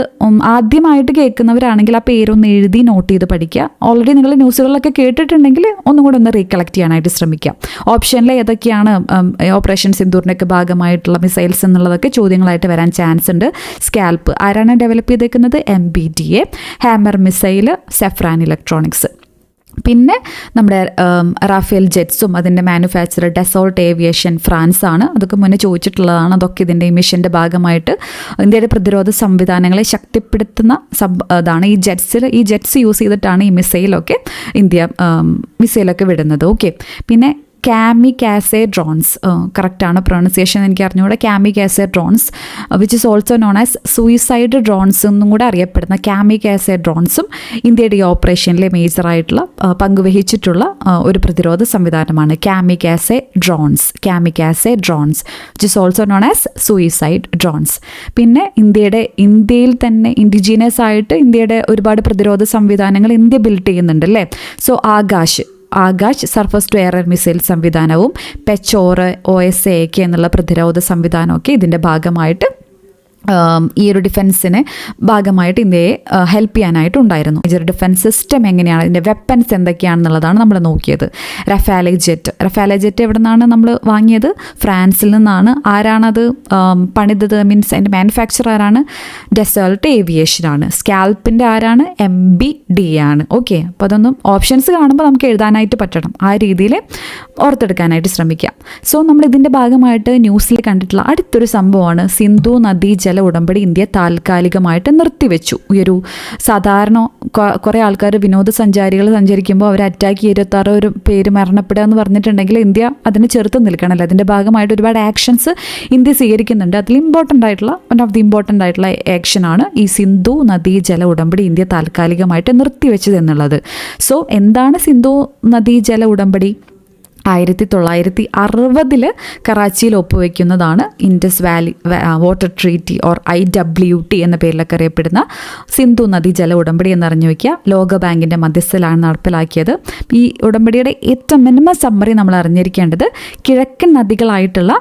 ആദ്യമായിട്ട് കേൾക്കുന്നവരാണെങ്കിൽ ആ പേരൊന്ന് എഴുതി നോട്ട് ചെയ്ത് പഠിക്കുക. ഓൾറെഡി നിങ്ങൾ ന്യൂസുകളിലൊക്കെ കേട്ടിട്ടുണ്ടെങ്കിൽ ഒന്നും കൂടെ ഒന്ന് റീകളക്ട് ചെയ്യാനായിട്ട് ശ്രമിക്കാം. ഓപ്ഷനിൽ ഏതൊക്കെയാണ് ഓപ്പറേഷൻ സിന്ദൂറിൻ്റെയൊക്കെ ഭാഗമായിട്ടുള്ള മിസൈൽസ് എന്നുള്ളതൊക്കെ ചോദ്യങ്ങളായിട്ട് വരാൻ ചാൻസ് ഉണ്ട്. സ്കാൽപ്പ് ആരാണ് ഡെവലപ്പ് ചെയ്തേക്കുന്നത്? MBDA. Hammer missile Safran electronics. പിന്നെ നമ്മുടെ റാഫേൽ ജെറ്റ്സും അതിൻ്റെ മാനുഫാക്ചർ ഡെസോൾട്ട് ഏവിയേഷൻ ഫ്രാൻസ് ആണ്. അതൊക്കെ മുന്നേ ചോദിച്ചിട്ടുള്ളതാണ്. അതൊക്കെ ഇതിൻ്റെ മിഷൻ്റെ ഭാഗമായിട്ട് ഇന്ത്യയുടെ പ്രതിരോധ സംവിധാനങ്ങളെ ശക്തിപ്പെടുത്തുന്ന ഇതാണ്. ഈ ജെറ്റ്സ് യൂസ് ചെയ്തിട്ടാണ് ഈ മിസൈലൊക്കെ ഇന്ത്യ മിസൈലൊക്കെ വിടുന്നത്. ഓക്കെ, പിന്നെ കാമികാസെ ഡ്രോൺസ്, കറക്റ്റാണ് പ്രൊണൗൺസിയേഷൻ എനിക്ക് അറിഞ്ഞുകൂടെ. Kamikaze drones which is also known as suicide drones എന്നും കൂടെ അറിയപ്പെടുന്ന കാമികാസെ ഡ്രോൺസും ഇന്ത്യയുടെ ഈ ഓപ്പറേഷനിലെ മേജറായിട്ടുള്ള പങ്കുവഹിച്ചിട്ടുള്ള ഒരു പ്രതിരോധ സംവിധാനമാണ് kamikaze drones which is also known as suicide drones. പിന്നെ ഇന്ത്യയിൽ തന്നെ ഇൻഡിജീനിയസ് ആയിട്ട് ഇന്ത്യയുടെ ഒരുപാട് പ്രതിരോധ സംവിധാനങ്ങൾ ഇന്ത്യ ബിൽഡ് ചെയ്യുന്നുണ്ട് അല്ലേ. So Akash surface to air missile സംവിധാനവും പെച്ചോറ് OSAK എന്നുള്ള പ്രതിരോധ സംവിധാനമൊക്കെ ഇതിൻ്റെ ഭാഗമായിട്ട് ഈ ഒരു ഡിഫൻസിന് ഭാഗമായിട്ട് ഇന്ത്യയെ ഹെൽപ്പ് ചെയ്യാനായിട്ടുണ്ടായിരുന്നു. ഈ ഒരു ഡിഫൻസ് സിസ്റ്റം എങ്ങനെയാണ്, ഇതിൻ്റെ വെപ്പൻസ് എന്തൊക്കെയാണെന്നുള്ളതാണ് നമ്മൾ നോക്കിയത്. റഫാലെ ജെറ്റ് എവിടെ നിന്നാണ് നമ്മൾ വാങ്ങിയത്? ഫ്രാൻസിൽ നിന്നാണ്. ആരാണത് പണിതത്? മീൻസ് അതിൻ്റെ മാനുഫാക്ചർ ആരാണ്? ഡെസോൾട്ട് ഏവിയേഷൻ ആണ്. സ്കാൽപ്പിൻ്റെ ആരാണ്? MBDA ആണ്. ഓക്കെ, അപ്പോൾ അതൊന്നും ഓപ്ഷൻസ് കാണുമ്പോൾ നമുക്ക് എഴുതാനായിട്ട് പറ്റണം. ആ രീതിയിൽ ഓർത്തെടുക്കാനായിട്ട് ശ്രമിക്കാം. സോ നമ്മൾ ഇതിൻ്റെ ഭാഗമായിട്ട് ന്യൂസിൽ കണ്ടിട്ടുള്ള അടുത്തൊരു സംഭവമാണ് സിന്ധു നദീ ജല ഉടമ്പടി ഇന്ത്യ താൽക്കാലികമായിട്ട് നിർത്തിവെച്ചു. ഈ ഒരു സാധാരണ കുറേ ആൾക്കാർ വിനോദസഞ്ചാരികൾ സഞ്ചരിക്കുമ്പോൾ അവർ അറ്റാക്ക് 26 പേര് മരണപ്പെടുക എന്ന് പറഞ്ഞിട്ടുണ്ടെങ്കിൽ ഇന്ത്യ അതിന് ചെറുത്ത് നിൽക്കണമല്ലോ. അതിൻ്റെ ഭാഗമായിട്ട് ഒരുപാട് ആക്ഷൻസ് ഇന്ത്യ സ്വീകരിക്കുന്നുണ്ട്. അതിൽ വൺ ഓഫ് ദി ഇമ്പോർട്ടൻ്റ് ആയിട്ടുള്ള ആക്ഷനാണ് ഈ സിന്ധു നദീ ജല ഉടമ്പടി ഇന്ത്യ താൽക്കാലികമായിട്ട് നിർത്തിവെച്ചത് എന്നുള്ളത്. സോ എന്താണ് സിന്ധു നദീ ജല ഉടമ്പടി? 1960 കറാച്ചിയിൽ ഒപ്പുവെക്കുന്നതാണ് Indus valley water treaty or IWT എന്ന പേരിലൊക്കെ അറിയപ്പെടുന്ന സിന്ധു നദീ ജല ഉടമ്പടി എന്നറിഞ്ഞു വയ്ക്കുക. ലോകബാങ്കിൻ്റെ മധ്യസ്ഥയിലാണ് നടപ്പിലാക്കിയത്. ഈ ഉടമ്പടിയുടെ ഏറ്റവും മിനിമം സമ്മറി നമ്മൾ അറിഞ്ഞിരിക്കേണ്ടത് കിഴക്കൻ നദികളായിട്ടുള്ള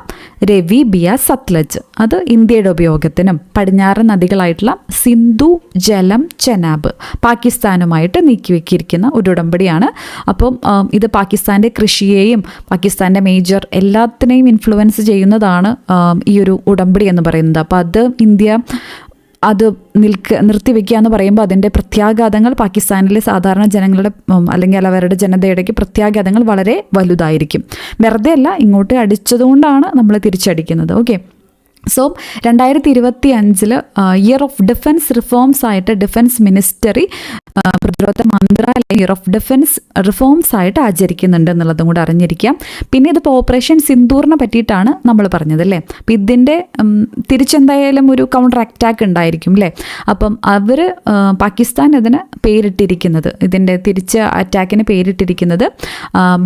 രവി, ബിയാസ്, സത്ലജ് അത് ഇന്ത്യയുടെ ഉപയോഗത്തിനും, പടിഞ്ഞാറൻ നദികളായിട്ടുള്ള സിന്ധു, ജലം, ചെനാബ് പാകിസ്ഥാനുമായിട്ട് നീക്കിവെക്കിയിരിക്കുന്ന ഒരു ഉടമ്പടിയാണ്. അപ്പം ഇത് പാകിസ്ഥാൻ്റെ കൃഷിയെയും പാകിസ്ഥാൻ്റെ മേജർ എല്ലാത്തിനെയും ഇൻഫ്ലുവൻസ് ചെയ്യുന്നതാണ് ഈ ഒരു ഉടമ്പടി എന്ന് പറയുന്നത്. അപ്പോൾ അത് ഇന്ത്യ അത് നിർത്തിവെക്കുക എന്ന് പറയുമ്പോൾ അതിൻ്റെ പ്രത്യാഘാതങ്ങൾ പാകിസ്ഥാനിലെ സാധാരണ ജനങ്ങളുടെ അല്ലെങ്കിൽ അവരുടെ ജനതയുടെക്ക് പ്രത്യാഘാതങ്ങൾ വളരെ വലുതായിരിക്കും. വെറുതെ അല്ല, ഇങ്ങോട്ട് അടിച്ചതുകൊണ്ടാണ് നമ്മൾ തിരിച്ചടിക്കുന്നത്. Okay, so 2025 year of defence reforms ആയിട്ട് ഡിഫൻസ് മിനിസ്റ്ററി പ്രതിരോധ മന്ത്രാലയം ഇയർ ഓഫ് ഡിഫൻസ് റിഫോംസ് ആയിട്ട് ആചരിക്കുന്നുണ്ട് എന്നുള്ളതും കൂടെ അറിഞ്ഞിരിക്കാം. പിന്നെ ഇതിപ്പോൾ ഓപ്പറേഷൻ സിന്ദൂറിനെ പറ്റിയിട്ടാണ് നമ്മൾ പറഞ്ഞത് അല്ലേ. അപ്പം ഇതിൻ്റെ തിരിച്ചെന്തായാലും ഒരു കൗണ്ടർ അറ്റാക്ക് ഉണ്ടായിരിക്കും അല്ലേ. അപ്പം അവർ പാകിസ്ഥാൻ ഇതിന് പേരിട്ടിരിക്കുന്നത്, ഇതിൻ്റെ തിരിച്ച് അറ്റാക്കിന് പേരിട്ടിരിക്കുന്നത്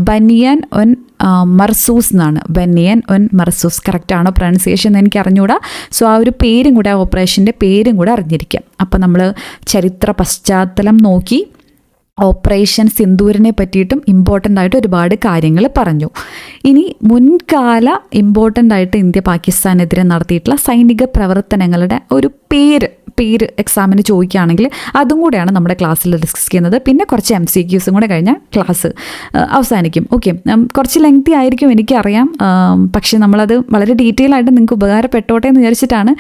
ബനിയൻ ഒൻ മർസൂസ് എന്നാണ്. ബനിയൻ ഒൻ മർസൂസ് കറക്റ്റാണോ പ്രൊനൗൺസിയേഷൻ എന്ന് എനിക്ക് അറിഞ്ഞുകൂടാ. സോ ആ ഒരു പേരും കൂടെ, ആ ഓപ്പറേഷൻ്റെ പേരും കൂടെ അറിഞ്ഞിരിക്കാം. അപ്പോൾ നമ്മൾ ചരിത്ര പശ്ചാത്തലം നോക്കി ഓപ്പറേഷൻ സിന്ദൂരിനെ പറ്റിയിട്ടും ഇമ്പോർട്ടൻ്റ് ആയിട്ട് ഒരുപാട് കാര്യങ്ങൾ പറഞ്ഞു. ഇനി മുൻകാല ഇമ്പോർട്ടൻ്റ് ആയിട്ട് ഇന്ത്യ പാകിസ്ഥാനെതിരെ നടത്തിയിട്ടുള്ള സൈനിക പ്രവർത്തനങ്ങളുടെ ഒരു പേര് എക്സാമിന് ചോദിക്കുകയാണെങ്കിൽ അതും കൂടെയാണ് നമ്മുടെ ക്ലാസ്സിൽ ഡിസ്കസ് ചെയ്യുന്നത്. പിന്നെ കുറച്ച് MCQs കൂടെ കഴിഞ്ഞാൽ ക്ലാസ് അവസാനിക്കും. ഓക്കെ, കുറച്ച് ലെങ്തി ആയിരിക്കും എനിക്കറിയാം, പക്ഷേ നമ്മളത് വളരെ ഡീറ്റെയിൽ ആയിട്ട് നിങ്ങൾക്ക് ഉപകാരപ്പെട്ടോട്ടെ എന്ന് വിചാരിച്ചിട്ടാണ്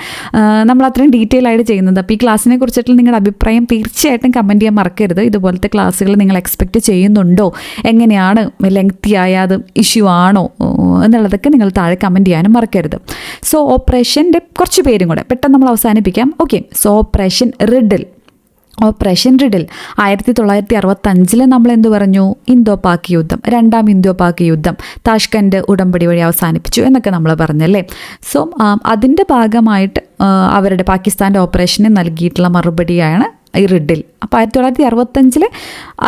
നമ്മൾ അത്രയും ഡീറ്റെയിൽ ആയിട്ട് ചെയ്യുന്നത്. അപ്പോൾ ഈ ക്ലാസ്സിനെ കുറിച്ചിട്ടുള്ള നിങ്ങളുടെ അഭിപ്രായം തീർച്ചയായിട്ടും കമൻറ്റ് ചെയ്യാൻ മറക്കരുത്. ഇതുപോലത്തെ ക്ലാസ്സുകൾ നിങ്ങൾ എക്സ്പെക്റ്റ് ചെയ്യുന്നുണ്ടോ, എങ്ങനെയാണ്, ലെങ്തി ആയത് ഇഷ്യൂ ആണോ എന്നുള്ളതൊക്കെ നിങ്ങൾ താഴെ കമൻറ്റ് ചെയ്യാനും മറക്കരുത്. സോ ഓപ്പറേഷൻ്റെ കുറച്ച് പേരും കൂടെ പെട്ടെന്ന് നമ്മൾ അവസാനിപ്പിക്കാം. ഓക്കെ, സോ ഓപ്പറേഷൻ റിഡിൽ 1965 നമ്മൾ എന്ത് പറഞ്ഞു? ഇന്തോ പാക് യുദ്ധം, രണ്ടാം ഇന്തോ പാക് യുദ്ധം, താഷ്കൻഡ് ഉടമ്പടി വഴി അവസാനിപ്പിച്ചു എന്നൊക്കെ നമ്മൾ പറഞ്ഞല്ലേ. സോ അതിൻ്റെ ഭാഗമായിട്ട് അവരുടെ പാകിസ്ഥാൻ്റെ ഓപ്പറേഷന് നൽകിയിട്ടുള്ള മറുപടിയാണ് ഈ റിഡിൽ. അപ്പോൾ 1965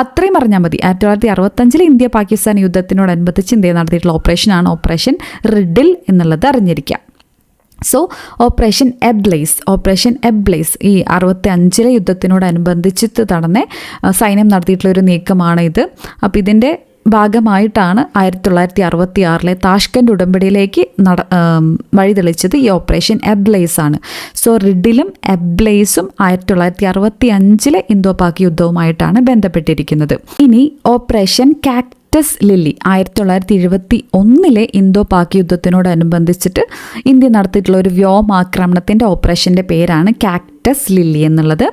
അത്രയും പറഞ്ഞാൽ മതി. 1965 ഇന്ത്യ പാകിസ്ഥാൻ യുദ്ധത്തിനോടനുബന്ധിച്ച് ഇന്ത്യ നടത്തിയിട്ടുള്ള ഓപ്പറേഷനാണ് ഓപ്പറേഷൻ റിഡിൽ എന്നുള്ളത് അറിഞ്ഞിരിക്കാം. സോ ഓപ്പറേഷൻ എബ്ലേസ് ഈ 65 യുദ്ധത്തിനോടനുബന്ധിച്ചിട്ട് നടന്ന സൈന്യം നടത്തിയിട്ടുള്ള ഒരു നീക്കമാണ് ഇത്. അപ്പോൾ ഇതിൻ്റെ ഭാഗമായിട്ടാണ് 1966 താഷ്കൻഡ് ഉടമ്പടിയിലേക്ക് വഴിതെളിച്ചത് ഈ ഓപ്പറേഷൻ എബ്ലേസ് ആണ്. സോ റിഡിലും എബ്ലേസും 1965 ഇന്തോ പാക് യുദ്ധവുമായിട്ടാണ് ബന്ധപ്പെട്ടിരിക്കുന്നത്. ഇനി ഓപ്പറേഷൻ ലില്ലി 1971 ഇന്തോ പാക് യുദ്ധത്തിനോടനുബന്ധിച്ചിട്ട് ഇന്ത്യ നടത്തിയിട്ടുള്ള ഒരു വ്യോമാക്രമണത്തിൻ്റെ ഓപ്പറേഷൻ്റെ പേരാണ് കാക്ടസ് ലില്ലി എന്നുള്ളത്.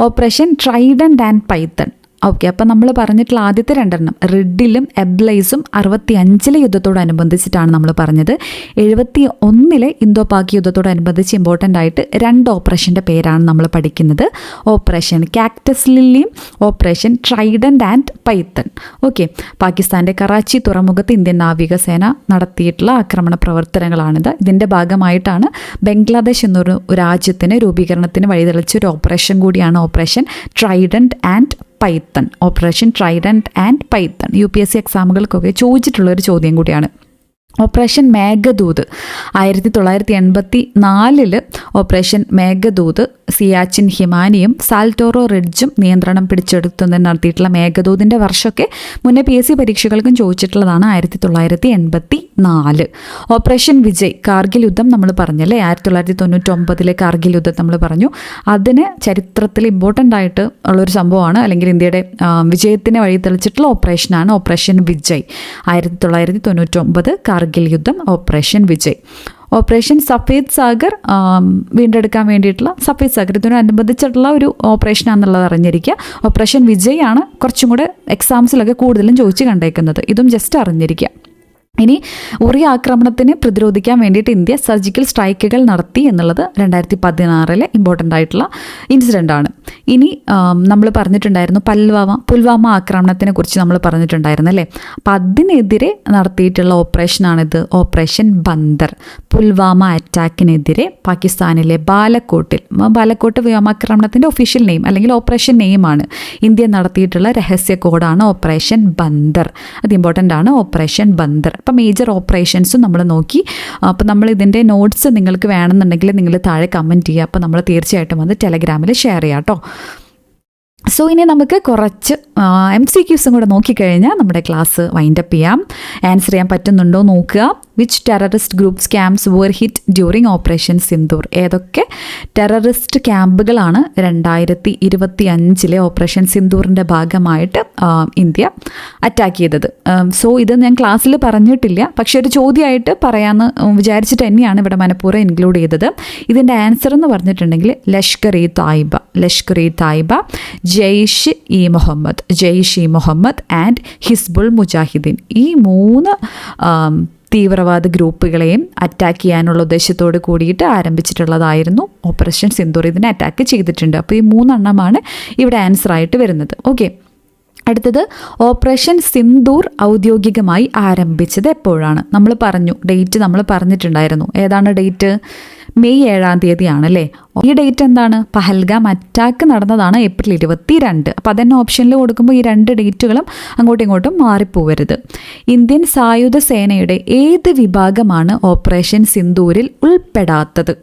Operation trident and python. Okay, അപ്പോൾ നമ്മൾ പറഞ്ഞിട്ടുള്ള ആദ്യത്തെ രണ്ടെണ്ണം റിഡിലും എബ്ലേസും 65 യുദ്ധത്തോടനുബന്ധിച്ചിട്ടാണ് നമ്മൾ പറഞ്ഞത്. 71 ഇന്തോ പാക് യുദ്ധത്തോടനുബന്ധിച്ച് ഇമ്പോർട്ടൻ്റ് ആയിട്ട് 2 ഓപ്പറേഷൻ്റെ പേരാണ് നമ്മൾ പഠിക്കുന്നത്. ഓപ്പറേഷൻ കാക്ടസ് ലില്ലിയും operation trident and python. Okay, പാകിസ്ഥാൻ്റെ കറാച്ചി തുറമുഖത്ത് ഇന്ത്യൻ നാവികസേന നടത്തിയിട്ടുള്ള ആക്രമണ പ്രവർത്തനങ്ങളാണിത്. ഇതിൻ്റെ ഭാഗമായിട്ടാണ് ബംഗ്ലാദേശ് എന്നൊരു രാജ്യത്തിന് രൂപീകരണത്തിന് വഴിതെളിച്ച ഒരു ഓപ്പറേഷൻ കൂടിയാണ് operation trident and Python. Operation trident and Python UPSC എക്സാമുകൾക്കൊക്കെ ചോദിച്ചിട്ടുള്ളൊരു ചോദ്യം കൂടിയാണ്. ഓപ്പറേഷൻ മേഘദൂത് 1984 ഓപ്പറേഷൻ മേഘദൂത് സിയാച്ചിൻ ഹിമാനിയും സാൽട്ടോറോ റിഡ്ജും നിയന്ത്രണം പിടിച്ചെടുത്തുന്നതിന് നടത്തിയിട്ടുള്ള മേഘദൂതിൻ്റെ വർഷമൊക്കെ മുന്നേ PSC പരീക്ഷകൾക്കും ചോദിച്ചിട്ടുള്ളതാണ് 1984. ഓപ്പറേഷൻ വിജയ് കാർഗിൽ യുദ്ധം നമ്മൾ പറഞ്ഞല്ലേ, 1999 കാർഗിൽ യുദ്ധം നമ്മൾ പറഞ്ഞു. അതിന് ചരിത്രത്തിൽ ഇമ്പോർട്ടൻ്റ് ആയിട്ട് ഉള്ളൊരു സംഭവമാണ്, അല്ലെങ്കിൽ ഇന്ത്യയുടെ വിജയത്തിന് വഴി തെളിച്ചിട്ടുള്ള ഓപ്പറേഷനാണ് ഓപ്പറേഷൻ വിജയ്. 1999 കാർഗിൽ യുദ്ധം, ഓപ്പറേഷൻ വിജയ്. ഓപ്പറേഷൻ സഫേദ് സാഗർ വീണ്ടെടുക്കാൻ വേണ്ടിയിട്ടുള്ള സഫേദ് സാഗർ ഇതിനോടനുബന്ധിച്ചിട്ടുള്ള ഒരു ഓപ്പറേഷനാണെന്നുള്ളത് അറിഞ്ഞിരിക്കുക. ഓപ്പറേഷൻ വിജയ് ആണ് കുറച്ചും കൂടെ എക്സാംസിലൊക്കെ കൂടുതലും ചോദിച്ച് കണ്ടേക്കുന്നത്. ഇതും ജസ്റ്റ് അറിഞ്ഞിരിക്കുക. ഇനി ഉറി ആക്രമണത്തിന് പ്രതിരോധിക്കാൻ വേണ്ടിയിട്ട് ഇന്ത്യ സർജിക്കൽ സ്ട്രൈക്കുകൾ നടത്തി എന്നുള്ളത് 2016 ഇമ്പോർട്ടൻ്റ് ആയിട്ടുള്ള ഇൻസിഡൻ്റ് ആണ്. ഇനി നമ്മൾ പറഞ്ഞിട്ടുണ്ടായിരുന്നു പുൽവാമ ആക്രമണത്തിനെ കുറിച്ച് നമ്മൾ പറഞ്ഞിട്ടുണ്ടായിരുന്നു അല്ലേ. അപ്പം അതിനെതിരെ നടത്തിയിട്ടുള്ള ഓപ്പറേഷനാണിത്, ഓപ്പറേഷൻ ബന്ദർ. പുൽവാമ അറ്റാക്കിനെതിരെ പാകിസ്ഥാനിലെ ബാലക്കോട്ട് വ്യോമാക്രമണത്തിൻ്റെ ഒഫീഷ്യൽ നെയിം അല്ലെങ്കിൽ ഓപ്പറേഷൻ നെയിമാണ്. ഇന്ത്യ നടത്തിയിട്ടുള്ള രഹസ്യ കോഡാണ് ഓപ്പറേഷൻ ബന്ദർ. അത് ഇമ്പോർട്ടൻ്റ് ആണ്, ഓപ്പറേഷൻ ബന്ദർ. അപ്പോൾ മേജർ ഓപ്പറേഷൻസും നമ്മൾ നോക്കി. അപ്പോൾ നമ്മൾ ഇതിൻ്റെ നോട്ട്സ് നിങ്ങൾക്ക് വേണമെന്നുണ്ടെങ്കിൽ നിങ്ങൾ താഴെ കമൻറ്റ് ചെയ്യുക. അപ്പോൾ നമ്മൾ തീർച്ചയായിട്ടും അത് ടെലഗ്രാമിൽ ഷെയർ ചെയ്യാം കേട്ടോ. സോ ഇനി നമുക്ക് കുറച്ച് MCQസും കൂടെ നോക്കിക്കഴിഞ്ഞാൽ നമ്മുടെ ക്ലാസ് വൈൻഡപ്പ് ചെയ്യാം. ആൻസർ ചെയ്യാൻ പറ്റുന്നുണ്ടോ നോക്കുക. Which terrorist group camps were hit during operation Sindoor? ഏതൊക്കെ ടെററിസ്റ്റ് ക്യാമ്പുകളാണ് 2025 ഓപ്പറേഷൻ സിന്ദൂറിൻ്റെ ഭാഗമായിട്ട് ഇന്ത്യ അറ്റാക്ക് ചെയ്തത്? സോ ഇത് ഞാൻ ക്ലാസ്സിൽ പറഞ്ഞിട്ടില്ല, പക്ഷേ ഒരു ചോദ്യമായിട്ട് പറയാമെന്ന് വിചാരിച്ചിട്ട് തന്നെയാണ് ഇവിടെ മനഃപൂർവ്വം ഇൻക്ലൂഡ് ചെയ്തത്. ഇതിൻ്റെ ആൻസർ എന്ന് പറഞ്ഞിട്ടുണ്ടെങ്കിൽ ലഷ്കർ ഇ തായിബ, ജെയ്ഷ് ഇ മുഹമ്മദ് ആൻഡ് ഹിസ്ബുൾ മുജാഹിദ്ദീൻ. ഈ 3 തീവ്രവാദ ഗ്രൂപ്പുകളെയും അറ്റാക്ക് ചെയ്യാനുള്ള ഉദ്ദേശത്തോട് കൂടിയിട്ട് ആരംഭിച്ചിട്ടുള്ളതായിരുന്നു ഓപ്പറേഷൻ സിന്ദൂർ. ഇതിനെ അറ്റാക്ക് ചെയ്തിട്ടുണ്ട്. അപ്പോൾ ഈ 3 എണ്ണമാണ് ഇവിടെ ആൻസറായിട്ട് വരുന്നത്. ഓക്കെ, അടുത്തത് ഓപ്പറേഷൻ സിന്ദൂർ ഔദ്യോഗികമായി ആരംഭിച്ചത് എപ്പോഴാണ്? നമ്മൾ പറഞ്ഞു, ഡേറ്റ് നമ്മൾ പറഞ്ഞിട്ടുണ്ടായിരുന്നു. ഏതാണ് ഡേറ്റ്? മെയ് 7 ആണല്ലേ. ഈ ഡേറ്റ് എന്താണ്? പഹൽഗാം അറ്റാക്ക് നടന്നതാണ് April 22. അപ്പോൾ അതന്നെ ഓപ്ഷനിൽ കൊടുക്കുമ്പോൾ ഈ 2 ഡേറ്റുകളും അങ്ങോട്ടും ഇങ്ങോട്ടും മാറിപ്പോവരുത്. ഇന്ത്യൻ സായുധ സേനയുടെ ഏത് വിഭാഗമാണ് ഓപ്പറേഷൻ സിന്ദൂരിൽ ഉൾപ്പെടാത്തത്?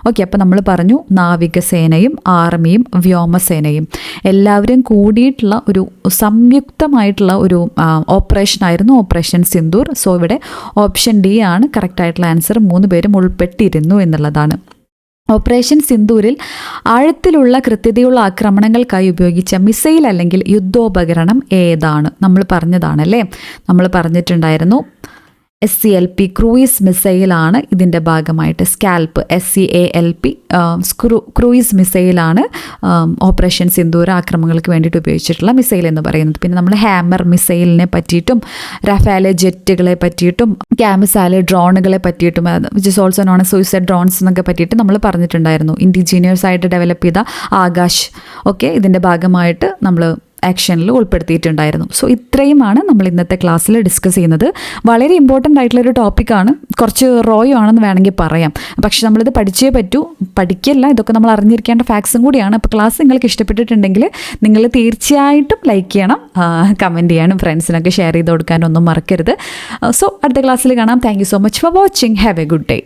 ഓക്കെ, അപ്പോൾ നമ്മൾ പറഞ്ഞു നാവികസേനയും ആർമിയും വ്യോമസേനയും എല്ലാവരും കൂടിയിട്ടുള്ള ഒരു സംയുക്തമായിട്ടുള്ള ഒരു ഓപ്പറേഷനായിരുന്നു ഓപ്പറേഷൻ സിന്ദൂർ. സോ ഇവിടെ ഓപ്ഷൻ ഡി ആണ് കറക്റ്റായിട്ടുള്ള ആൻസർ. 3 പേരും ഉൾപ്പെട്ടിരുന്നു എന്നുള്ളതാണ്. ഓപ്പറേഷൻ സിന്ദൂരിൽ ആഴത്തിലുള്ള കൃത്യതയുള്ള ആക്രമണങ്ങൾക്കായി ഉപയോഗിച്ച മിസൈൽ അല്ലെങ്കിൽ യുദ്ധോപകരണം ഏതാണ്? നമ്മൾ പറഞ്ഞതാണല്ലേ. നമ്മൾ പറഞ്ഞിട്ടുണ്ടായിരുന്നു SCLP ക്രൂയിസ് മിസൈലാണ് ഇതിൻ്റെ ഭാഗമായിട്ട്. സ്കാൽപ്പ് SCALP ക്രൂയിസ് മിസൈലാണ് ഓപ്പറേഷൻ സിന്ദൂർ ആക്രമണങ്ങൾക്ക് വേണ്ടിയിട്ട് ഉപയോഗിച്ചിട്ടുള്ള മിസൈൽ എന്ന് പറയുന്നത്. പിന്നെ നമ്മൾ ഹാമർ മിസൈലിനെ പറ്റിയിട്ടും റഫാലെ ജെറ്റുകളെ പറ്റിയിട്ടും ക്യാമിസാലെ ഡ്രോണുകളെ പറ്റിയിട്ടും which is also known suicide drones എന്നൊക്കെ പറ്റിയിട്ട് നമ്മൾ പറഞ്ഞിട്ടുണ്ടായിരുന്നു. ഇൻഡിജീനിയസ് ആയിട്ട് ഡെവലപ്പ് ചെയ്ത ആകാശ് ഒക്കെ ഇതിൻ്റെ ഭാഗമായിട്ട് നമ്മൾ ആക്ഷനിൽ ഉൾപ്പെടുത്തിയിട്ടുണ്ടായിരുന്നു. സോ ഇത്രയുമാണ് നമ്മൾ ഇന്നത്തെ ക്ലാസ്സിൽ ഡിസ്കസ് ചെയ്യുന്നത്. വളരെ ഇമ്പോർട്ടൻ്റ് ആയിട്ടുള്ളൊരു ടോപ്പിക്കാണ്. കുറച്ച് റോയോ ആണെന്ന് വേണമെങ്കിൽ പറയാം. പക്ഷെ നമ്മളിത് പഠിച്ചേ പറ്റൂ. പഠിക്കല്ല, ഇതൊക്കെ നമ്മൾ അറിഞ്ഞിരിക്കേണ്ട ഫാക്ട്സും കൂടിയാണ്. അപ്പോൾ ക്ലാസ് നിങ്ങൾക്ക് ഇഷ്ടപ്പെട്ടിട്ടുണ്ടെങ്കിൽ നിങ്ങൾ തീർച്ചയായിട്ടും ലൈക്ക് ചെയ്യണം, കമൻറ്റ് ചെയ്യാനും ഫ്രണ്ട്സിനൊക്കെ ഷെയർ ചെയ്ത് കൊടുക്കാനൊന്നും മറക്കരുത്. സോ അടുത്ത ക്ലാസ്സിൽ കാണാം. Thank you so much for watching. Have A good day.